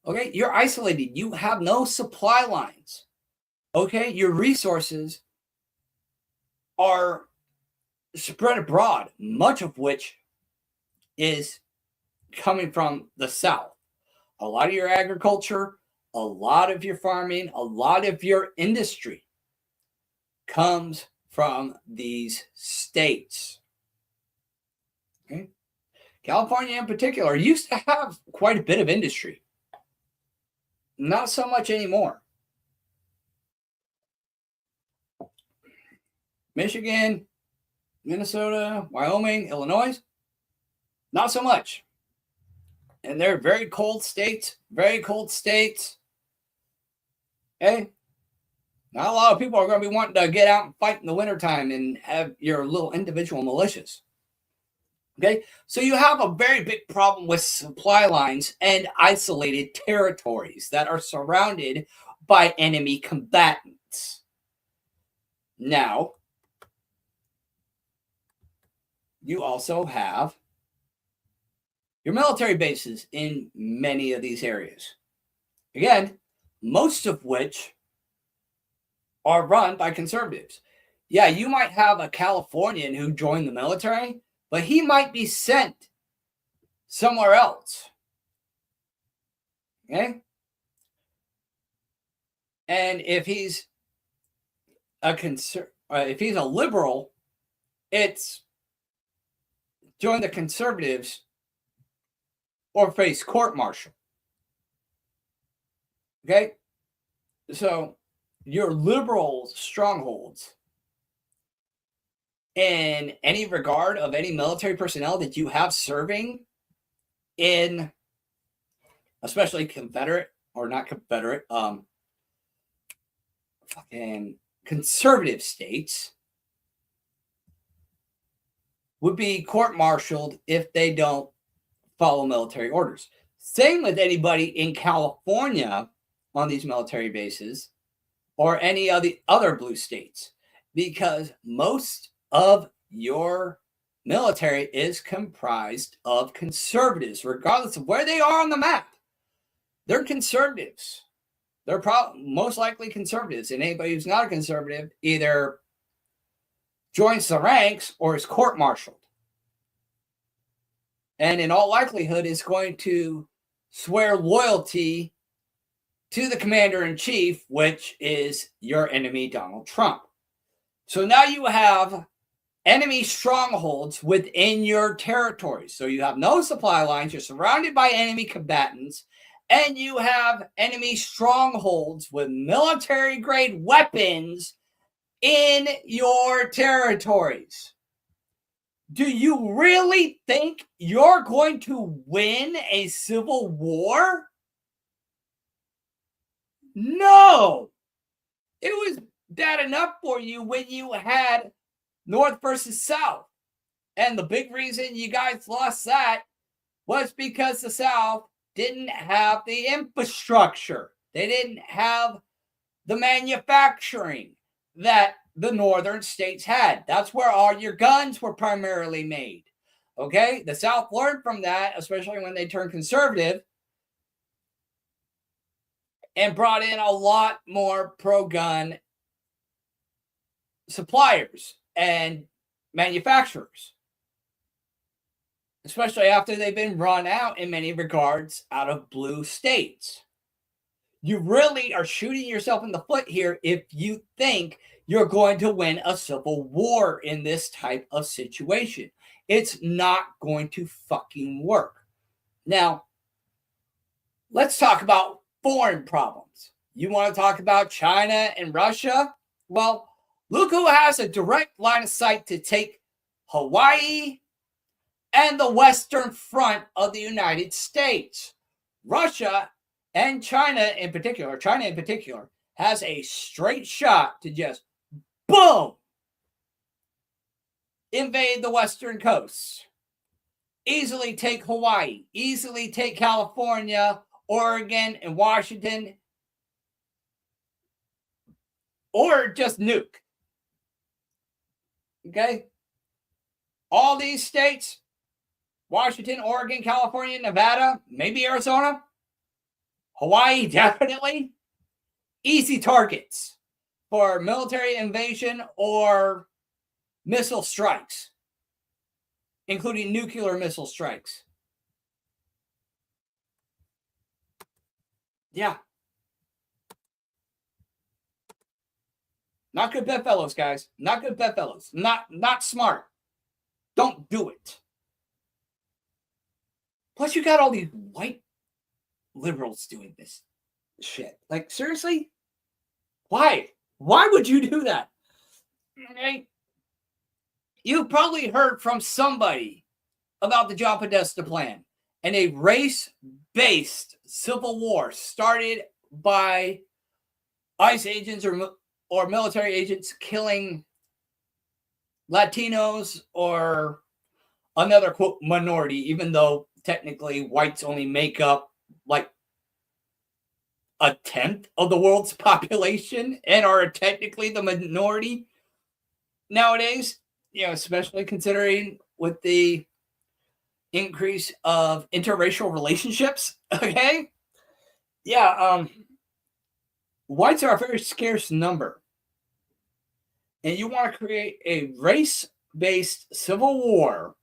Okay? You're isolated. You have no supply lines. Okay? Your resources are spread abroad, much of which is coming from the South. A lot of your agriculture, a lot of your farming, a lot of your industry comes from these states. Okay? California in particular used to have quite a bit of industry. Not so much anymore. Michigan, Minnesota, Wyoming, Illinois, not so much. And they're very cold states, very cold states. Okay? Not a lot of people are going to be wanting to get out and fight in the wintertime and have your little individual militias. Okay? So you have a very big problem with supply lines and isolated territories that are surrounded by enemy combatants. Now, you also have your military bases in many of these areas. Again, most of which are run by conservatives. Yeah, you might have a Californian who joined the military, but he might be sent somewhere else. Okay? And if he's if he's a liberal, it's join the conservatives or face court-martial. Okay? So your liberal strongholds in any regard of any military personnel that you have serving in, especially Confederate or not Confederate, fucking conservative states, would be court-martialed if they don't follow military orders. Same with anybody in California on these military bases or any of the other blue states, because most of your military is comprised of conservatives, regardless of where they are on the map. They're conservatives. They're most likely conservatives, and anybody who's not a conservative either joins the ranks or is court-martialed. And in all likelihood is going to swear loyalty to the commander-in-chief, which is your enemy, Donald Trump. So now you have enemy strongholds within your territory. So you have no supply lines. You're surrounded by enemy combatants. And you have enemy strongholds with military-grade weapons in your territories. Do you really think you're going to win a civil war? No. It was bad enough for you when you had North versus South. And the big reason you guys lost that was because the South didn't have the infrastructure. They didn't have the manufacturing that the northern states had. That's where all your guns were primarily made. Okay? The South learned from that, especially when they turned conservative, and brought in a lot more pro-gun suppliers and manufacturers, especially after they've been run out in many regards out of blue states. You really are shooting yourself in the foot here if you think you're going to win a civil war in this type of situation. It's not going to fucking work. Now, let's talk about foreign problems. You want to talk about China and Russia? Well, look who has a direct line of sight to take Hawaii and the western front of the United States. Russia and China in particular, has a straight shot to just, boom, invade the western coast. Easily take Hawaii, easily take California, Oregon, and Washington, or just nuke. Okay? All these states, Washington, Oregon, California, Nevada, maybe Arizona, Hawaii, definitely, easy targets for military invasion or missile strikes, including nuclear missile strikes. Yeah. Not good bedfellows, guys. Not good bedfellows. Not smart. Don't do it. Plus, you got all these white liberals doing this shit. Like, seriously? Why? Why would you do that? Okay. You probably heard from somebody about the John Podesta plan and a race-based civil war started by ICE agents or military agents killing Latinos or another, quote, minority, even though technically whites only make up like a tenth of the world's population and are technically the minority nowadays, you know, especially considering with the increase of interracial relationships. Okay. Yeah. Whites are a very scarce number. And you want to create a race-based civil war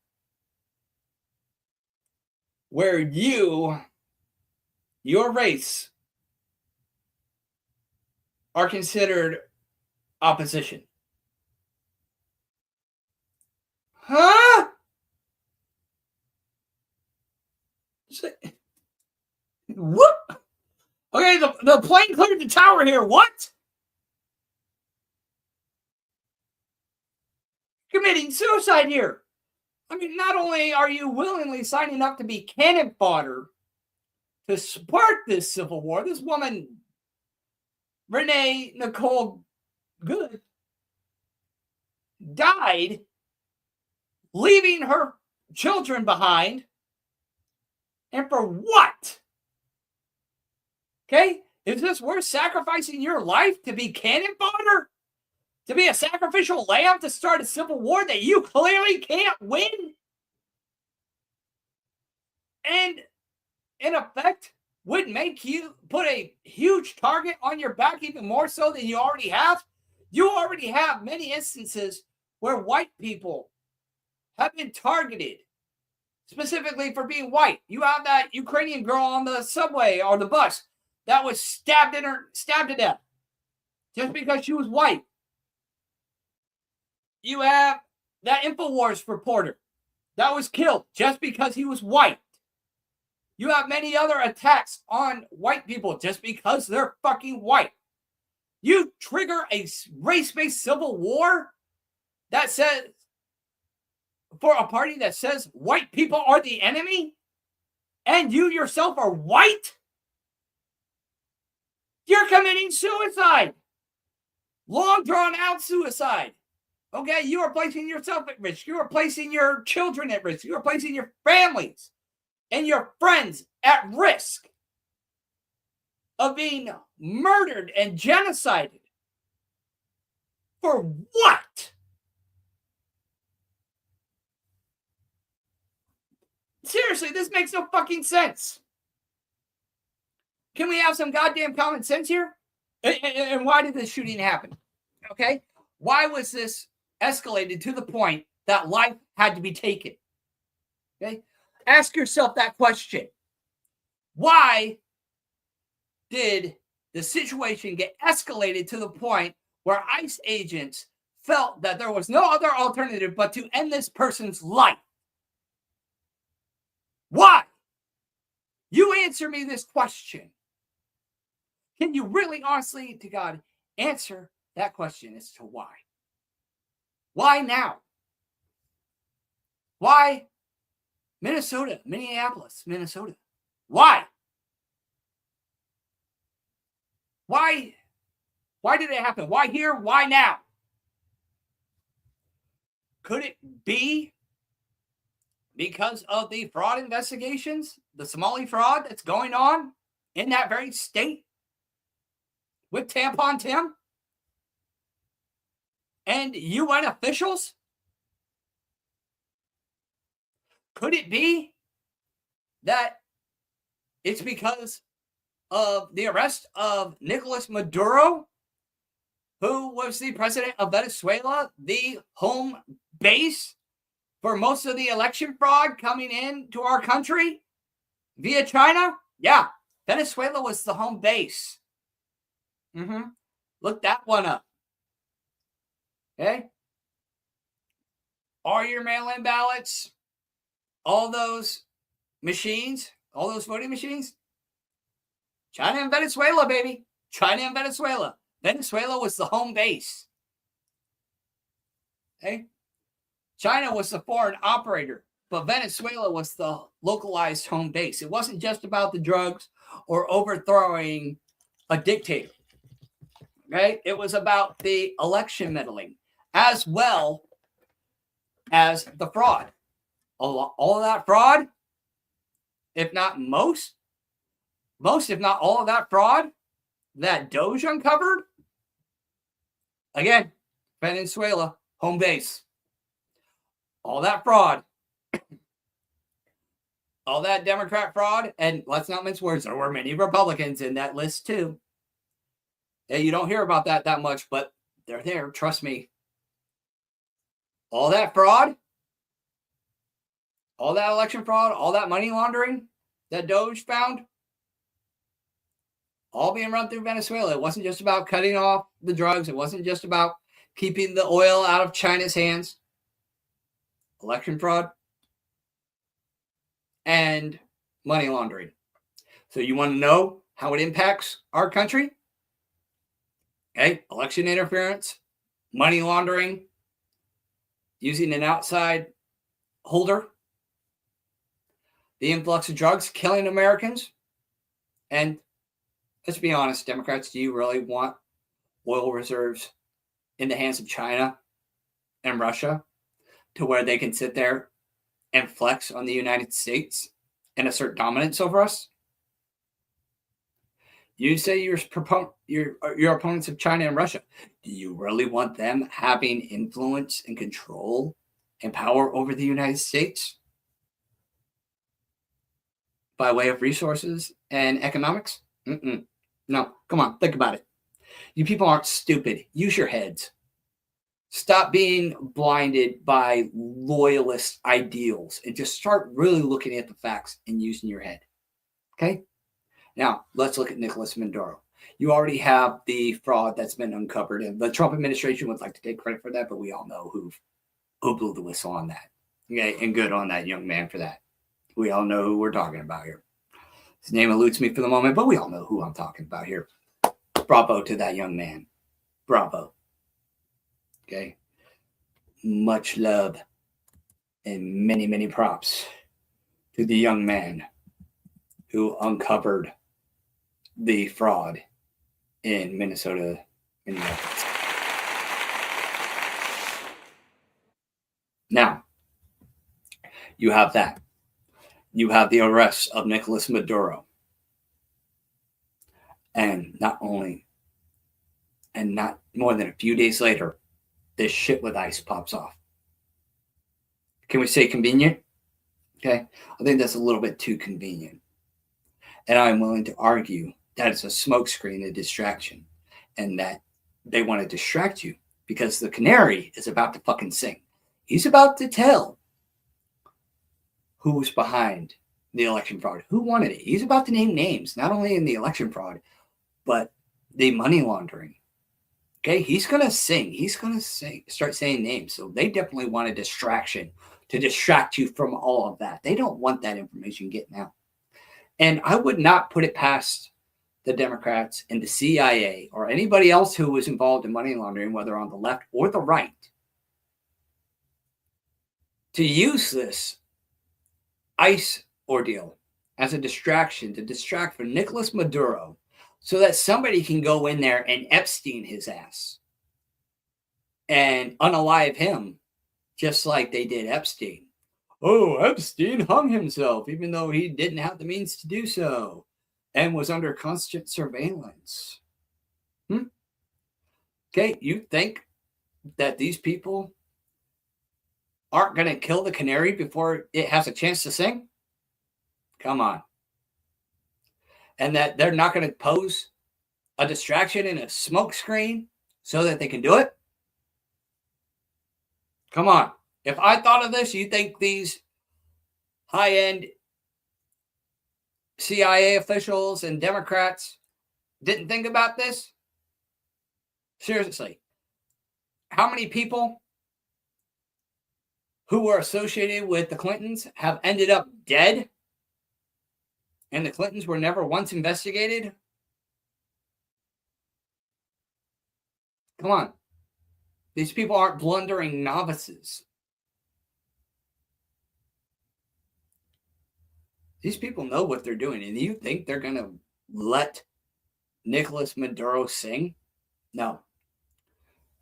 where your race are considered opposition. Huh? What? Okay, the plane cleared the tower here. What? Committing suicide here. I mean, not only are you willingly signing up to be cannon fodder to spark this civil war, this woman, Renee Nicole Good, died, leaving her children behind. And for what? Okay? Is this worth sacrificing your life to be cannon fodder? To be a sacrificial lamb to start a civil war that you clearly can't win? And in effect, would make you put a huge target on your back even more so than you already have? You already have many instances where white people have been targeted specifically for being white. You have that Ukrainian girl on the subway or the bus that was stabbed to death just because she was white. You have that InfoWars reporter that was killed just because he was white. You have many other attacks on white people just because they're fucking white. You trigger a race-based civil war that says, for a party that says white people are the enemy, and you yourself are white, you're committing suicide. Long drawn out suicide. Okay, you are placing yourself at risk. You are placing your children at risk. You are placing your families and your friends at risk of being murdered and genocided. For what? Seriously, this makes no fucking sense. Can we have some goddamn common sense here? And why did this shooting happen? Okay? Why was this escalated to the point that life had to be taken? Okay? Ask yourself that question. Why did the situation get escalated to the point where ICE agents felt that there was no other alternative but to end this person's life? Why? You answer me this question. Can you really, honestly, to God, answer that question as to why? Why now? Why Minnesota, Minneapolis, Minnesota? Why? Why did it happen? Why here? Why now? Could it be because of the fraud investigations, the Somali fraud that's going on in that very state with Tampon Tim and UN officials? Could it be that it's because of the arrest of Nicolas Maduro, who was the president of Venezuela, the home base for most of the election fraud coming into our country via China? Yeah, Venezuela was the home base. Look that one up. Okay? Are your mail-in ballots, all those machines, all those voting machines? China and Venezuela, baby. China and Venezuela. Venezuela was the home base. Okay? China was the foreign operator, but Venezuela was the localized home base. It wasn't just about the drugs or overthrowing a dictator. Okay? It was about the election meddling as well as the fraud. All of that fraud, if not most, if not all of that fraud that Doge uncovered, again, Venezuela, home base. All that fraud, all that Democrat fraud, and let's not mince words, there were many Republicans in that list too. Yeah, you don't hear about that much, but they're there, trust me. All that fraud, all that election fraud, all that money laundering that Doge found, all being run through Venezuela. It wasn't just about cutting off the drugs. It wasn't just about keeping the oil out of China's hands. Election fraud and money laundering. So you want to know how it impacts our country? Okay, election interference, money laundering, using an outside holder, the influx of drugs killing Americans. And let's be honest, Democrats, do you really want oil reserves in the hands of China and Russia to where they can sit there and flex on the United States and assert dominance over us? You say your opponents of China and Russia. Do you really want them having influence and control and power over the United States by way of resources and economics? No, come on, think about it. You people aren't stupid. Use your heads. Stop being blinded by loyalist ideals and just start really looking at the facts and using your head. Okay? Now, let's look at Nicolas Maduro. You already have the fraud that's been uncovered, and the Trump administration would like to take credit for that, but we all know who blew the whistle on that. Okay, and good on that young man for that. We all know who we're talking about here. His name eludes me for the moment, but we all know who I'm talking about here. Bravo to that young man. Bravo. Okay. Much love and many, many props to the young man who uncovered the fraud in Minnesota, Minneapolis. Now, you have that. You have the arrest of Nicolas Maduro. And not more than a few days later, this shit with ICE pops off. Can we say convenient? Okay. I think that's a little bit too convenient. And I'm willing to argue that it's a smokescreen, a distraction, and that they want to distract you because the canary is about to fucking sing. He's about to tell who was behind the election fraud, who wanted it. He's about to name names, not only in the election fraud, but the money laundering. Okay, he's going to sing. He's going to start saying names. So they definitely want a distraction to distract you from all of that. They don't want that information getting out. And I would not put it past the Democrats and the CIA or anybody else who was involved in money laundering, whether on the left or the right, to use this ICE ordeal as a distraction to distract from Nicolas Maduro so that somebody can go in there and Epstein his ass and unalive him just like they did Epstein. Oh, Epstein hung himself even though he didn't have the means to do so and was under constant surveillance. Okay, you think that these people aren't going to kill the canary before it has a chance to sing? Come on. And that they're not going to pose a distraction in a smoke screen so that they can do it? Come on. If I thought of this, you think these high-end CIA officials and Democrats didn't think about this? Seriously. How many people who were associated with the Clintons have ended up dead? And the Clintons were never once investigated? Come on. These people aren't blundering novices. These people know what they're doing. And you think they're going to let Nicolas Maduro sing? No.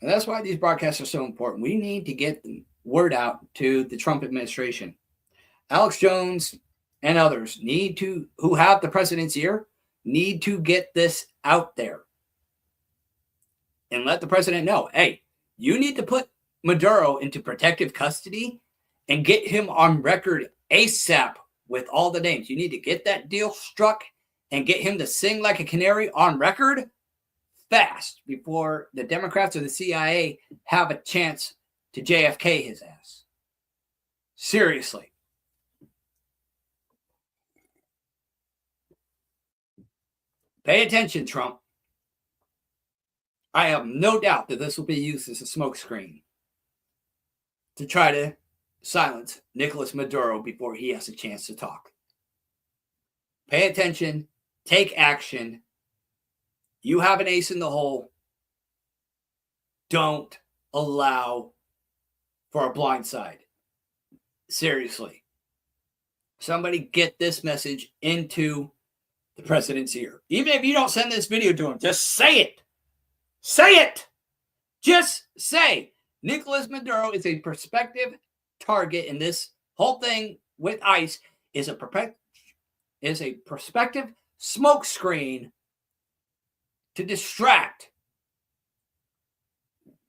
And that's why these broadcasts are so important. We need to get the word out to the Trump administration. Alex Jones and others who have the president's ear, need to get this out there and let the president know, hey, you need to put Maduro into protective custody and get him on record ASAP with all the names. You need to get that deal struck and get him to sing like a canary on record fast before the Democrats or the CIA have a chance to JFK his ass. Seriously. Pay attention, Trump. I have no doubt that this will be used as a smokescreen to try to silence Nicolas Maduro before he has a chance to talk. Pay attention. Take action. You have an ace in the hole. Don't allow for a blind side. Seriously. Somebody get this message into the president's ear. Even if you don't send this video to him, just say it. Say it. Just say Nicolas Maduro is a prospective target, and this whole thing with ICE is a prospective smokescreen to distract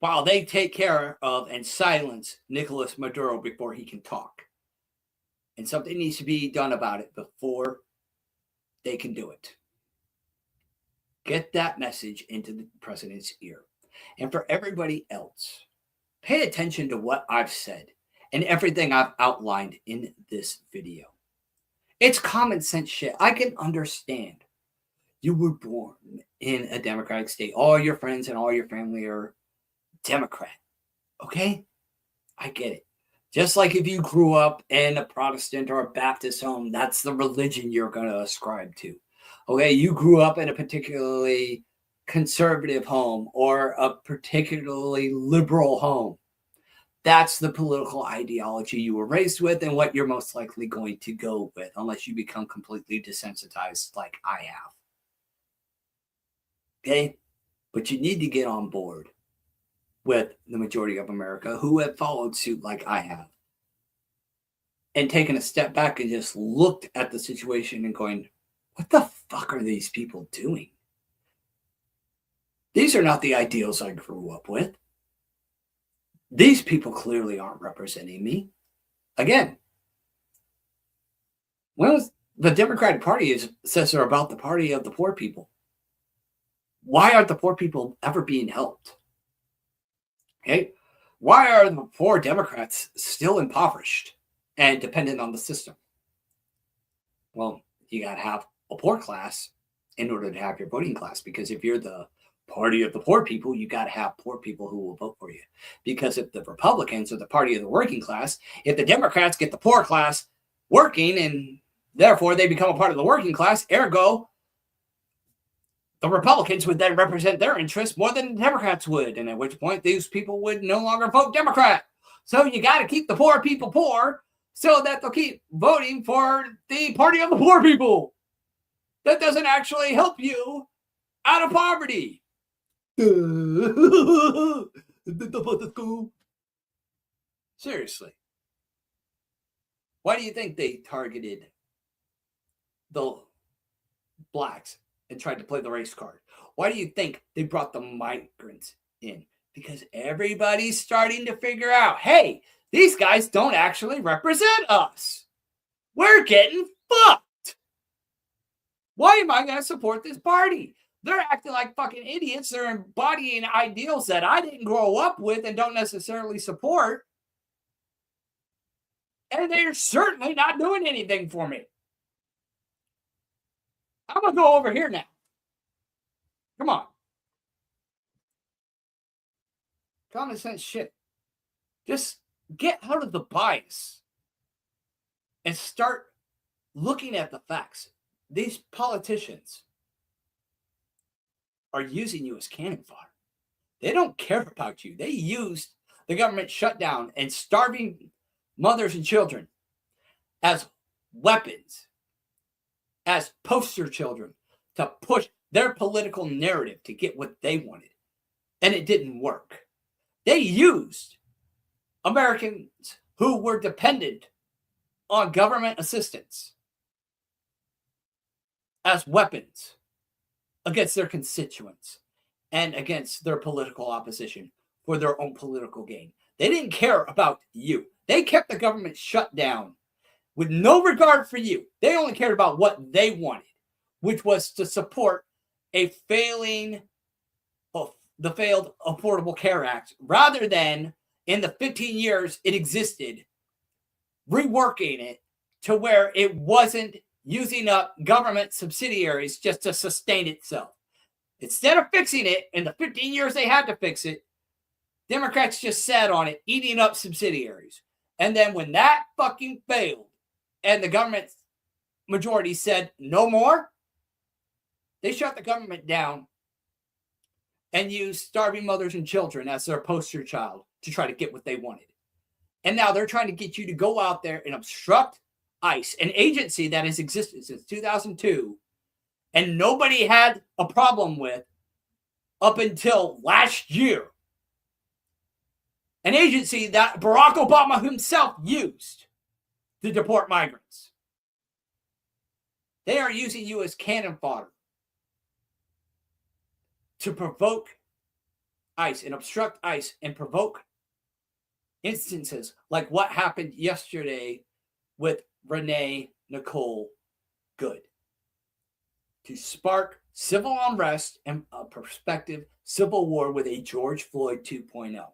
while they take care of and silence Nicolas Maduro before he can talk. And something needs to be done about it before they can do it. Get that message into the president's ear. And for everybody else, pay attention to what I've said and everything I've outlined in this video. It's common sense shit. I can understand. You were born in a Democratic state. All your friends and all your family are Democrat. Okay? I get it. Just like if you grew up in a Protestant or a Baptist home, that's the religion you're going to ascribe to. Okay, you grew up in a particularly conservative home or a particularly liberal home. That's the political ideology you were raised with and what you're most likely going to go with, unless you become completely desensitized like I have. Okay? But you need to get on board. with the majority of America who have followed suit like I have and taken a step back and just looked at the situation and going, what the fuck are these people doing? These are not the ideals I grew up with. These people clearly aren't representing me. Again, when the Democratic Party says they're about the party of the poor people, why aren't the poor people ever being helped? Okay, why are the poor Democrats still impoverished and dependent on the system? Well, you got to have a poor class in order to have your voting class, because if you're the party of the poor people, you got to have poor people who will vote for you. Because if the Republicans are the party of the working class, if the Democrats get the poor class working and therefore they become a part of the working class, ergo, the Republicans would then represent their interests more than the Democrats would, and at which point these people would no longer vote Democrat. So you got to keep the poor people poor so that they'll keep voting for the party of the poor people. That doesn't actually help you out of poverty. Seriously. Why do you think they targeted the blacks and tried to play the race card? Why do you think they brought the migrants in? Because everybody's starting to figure out, hey, these guys don't actually represent us. We're getting fucked. Why am I going to support this party? They're acting like fucking idiots. They're embodying ideals that I didn't grow up with and don't necessarily support. And they're certainly not doing anything for me. I'm going to go over here now. Come on. Common sense shit. Just get out of the bias and start looking at the facts. These politicians are using you as cannon fodder. They don't care about you. They used the government shutdown and starving mothers and children as weapons, as poster children to push their political narrative to get what they wanted. And it didn't work. They used Americans who were dependent on government assistance as weapons against their constituents and against their political opposition for their own political gain. They didn't care about you. They kept the government shut down with no regard for you. They only cared about what they wanted, which was to support the failed Affordable Care Act, rather than in the 15 years it existed, reworking it to where it wasn't using up government subsidiaries just to sustain itself. Instead of fixing it in the 15 years they had to fix it, Democrats just sat on it, eating up subsidiaries. And then when that fucking failed and the government majority said no more, they shut the government down and used starving mothers and children as their poster child to try to get what they wanted. And now they're trying to get you to go out there and obstruct ICE, an agency that has existed since 2002, and nobody had a problem with up until last year. An agency that Barack Obama himself used to deport migrants. They are using you as cannon fodder to provoke ICE and obstruct ICE and provoke instances like what happened yesterday with Renee Nicole Good, to spark civil unrest and a prospective civil war with a George Floyd 2.0.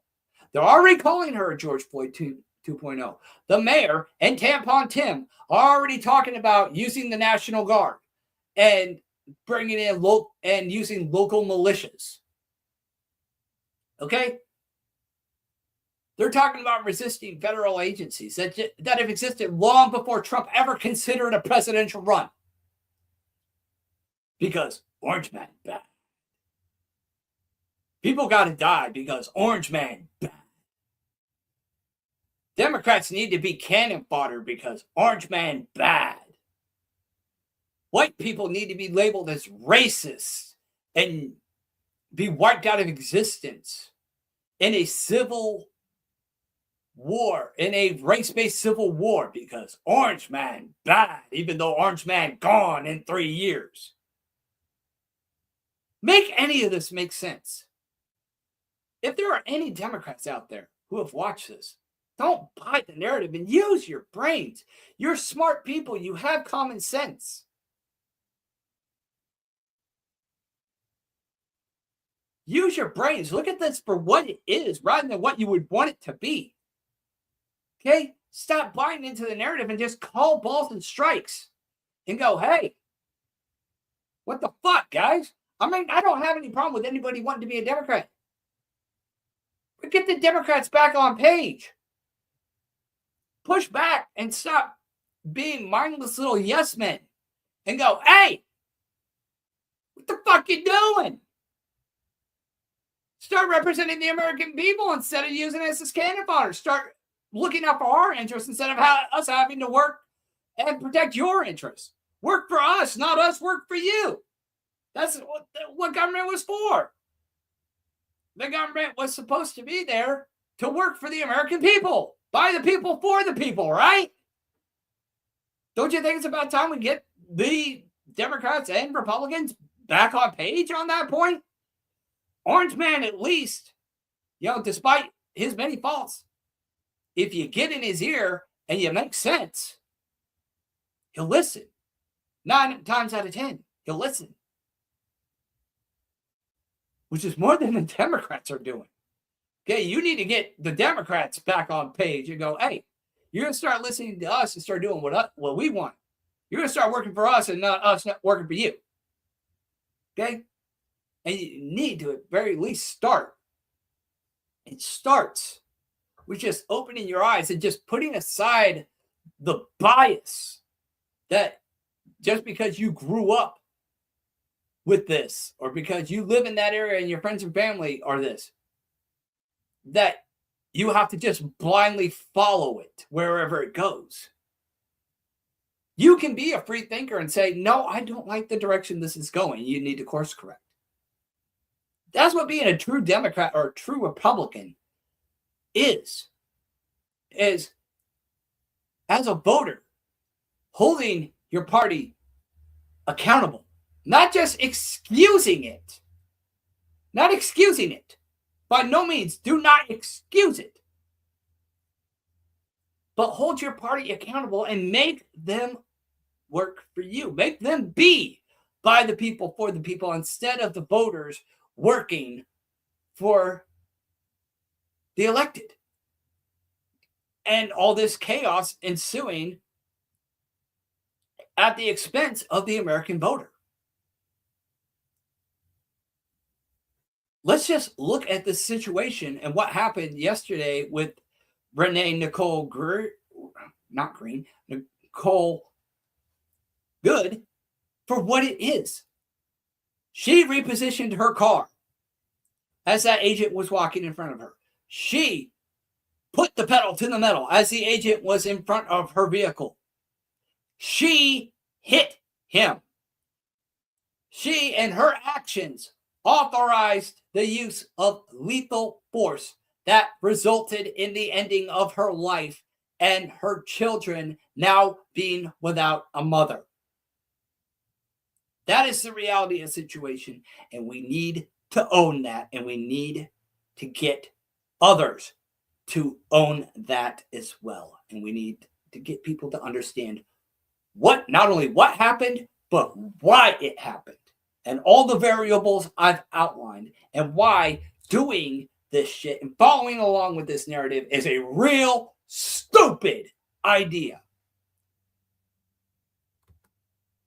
They're already calling her a George Floyd 2.0. The mayor and Tampon Tim are already talking about using the National Guard and bringing in and using local militias. Okay? They're talking about resisting federal agencies that have existed long before Trump ever considered a presidential run. Because Orange Man bad. People got to die because Orange Man bad. Democrats need to be cannon fodder because Orange Man bad. White people need to be labeled as racist and be wiped out of existence in a civil war, in a race-based civil war, because Orange Man died, even though Orange Man gone in 3 years. Make any of this make sense. If there are any Democrats out there who have watched this, don't buy the narrative and use your brains. You're smart people. You have common sense. Use your brains. Look at this for what it is rather than what you would want it to be. Okay? Stop buying into the narrative and just call balls and strikes and go, hey, what the fuck, guys? I mean, I don't have any problem with anybody wanting to be a Democrat. But get the Democrats back on page. Push back and stop being mindless little yes men and go, hey, what the fuck you doing? Start representing the American people instead of using it as cannon fodder. Start looking out for our interests instead of us having to work and protect your interests. Work for us, not us work for you. That's what government was for. The government was supposed to be there to work for the American people, by the people, for the people, right? Don't you think it's about time we get the Democrats and Republicans back on page on that point? Orange Man, at least, despite his many faults, if you get in his ear and you make sense, he'll listen. 9 times out of 10, he'll listen. Which is more than the Democrats are doing. Okay, you need to get the Democrats back on page and go, hey, you're going to start listening to us and start doing what we want. You're going to start working for us and not us not working for you. Okay? And you need to at very least start. It starts with just opening your eyes and just putting aside the bias that just because you grew up with this, or because you live in that area and your friends and family are this, that you have to just blindly follow it wherever it goes. You can be a free thinker and say, no, I don't like the direction this is going. You need to course correct. That's what being a true Democrat or a true Republican is as a voter, holding your party accountable. Not just excusing it. Not excusing it. By no means, do not excuse it. But hold your party accountable and make them work for you. Make them be by the people, for the people, instead of the voters working for the elected. And all this chaos ensuing at the expense of the American voter. Let's just look at the situation and what happened yesterday with Renee Nicole Nicole Good for what it is. She repositioned her car as that agent was walking in front of her. She put the pedal to the metal as the agent was in front of her vehicle. She hit him. She and her actions authorized the use of lethal force that resulted in the ending of her life and her children now being without a mother. That is the reality of the situation, and we need to own that, and we need to get others to own that as well. And we need to get people to understand not only what happened, but why it happened. And all the variables I've outlined, and why doing this shit and following along with this narrative is a real stupid idea.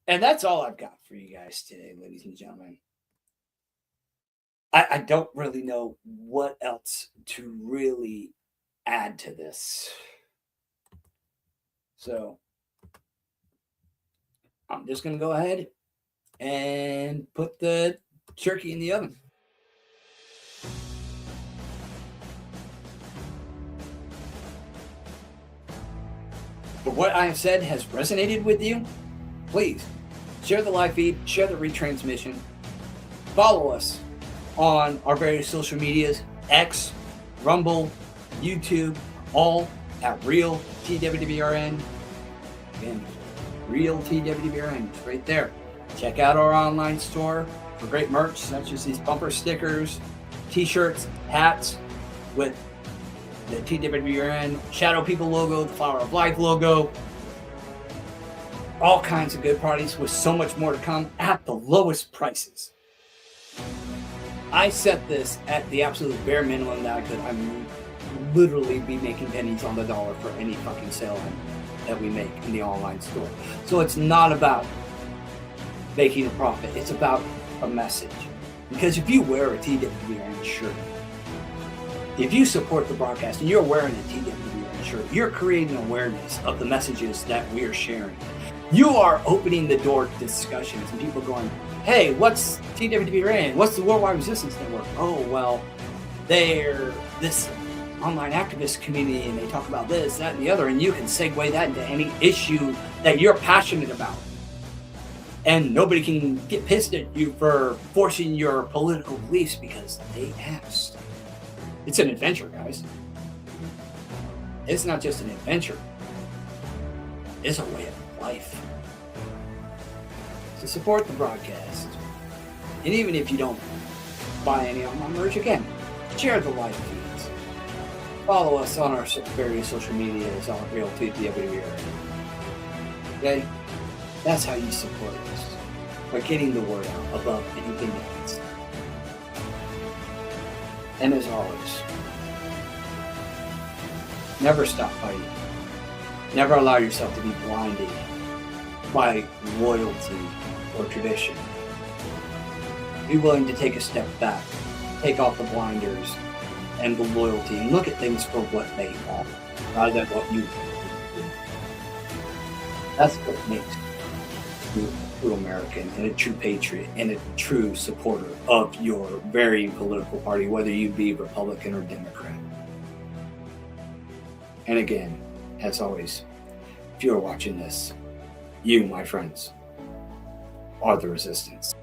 And that's all I've got for you guys today, ladies and gentlemen. I don't really know what else to really add to this. So I'm just going to go ahead and put the turkey in the oven. But what I have said has resonated with you, please share the live feed, share the retransmission, follow us on our various social medias, X, Rumble, YouTube, all at Real TWWRN. Again, Real TWWRN, it's right there. Check out our online store for great merch, such as these bumper stickers, t-shirts, hats with the TWWRN Shadow People logo, the Flower of Life logo. All kinds of good parties with so much more to come at the lowest prices. I set this at the absolute bare minimum that I could. I'm literally be making pennies on the dollar for any fucking sale that we make in the online store. So it's not about making a profit. It's about a message. Because if you wear a TWWRN shirt, if you support the broadcast and you're wearing a TWWRN shirt, you're creating awareness of the messages that we are sharing. You are opening the door to discussions and people going, hey, what's TWWRN? What's the Worldwide Resistance Network? Oh, well, they're this online activist community and they talk about this, that, and the other, and you can segue that into any issue that you're passionate about. And nobody can get pissed at you for forcing your political beliefs because they asked. It's an adventure, guys. It's not just an adventure. It's a way of life. To support the broadcast. And even if you don't buy any of my merch, again, share the live feeds. Follow us on our various social medias on Real TWWRN. Okay? That's how you support us. By getting the word out above anything else. And as always, never stop fighting. Never allow yourself to be blinded by loyalty or tradition. Be willing to take a step back, take off the blinders and the loyalty, and look at things for what they are, rather than what you do. That's what makes you a true American and a true patriot and a true supporter of your varying political party, whether you be Republican or Democrat. And again, as always, if you're watching this, you, my friends, are the resistance.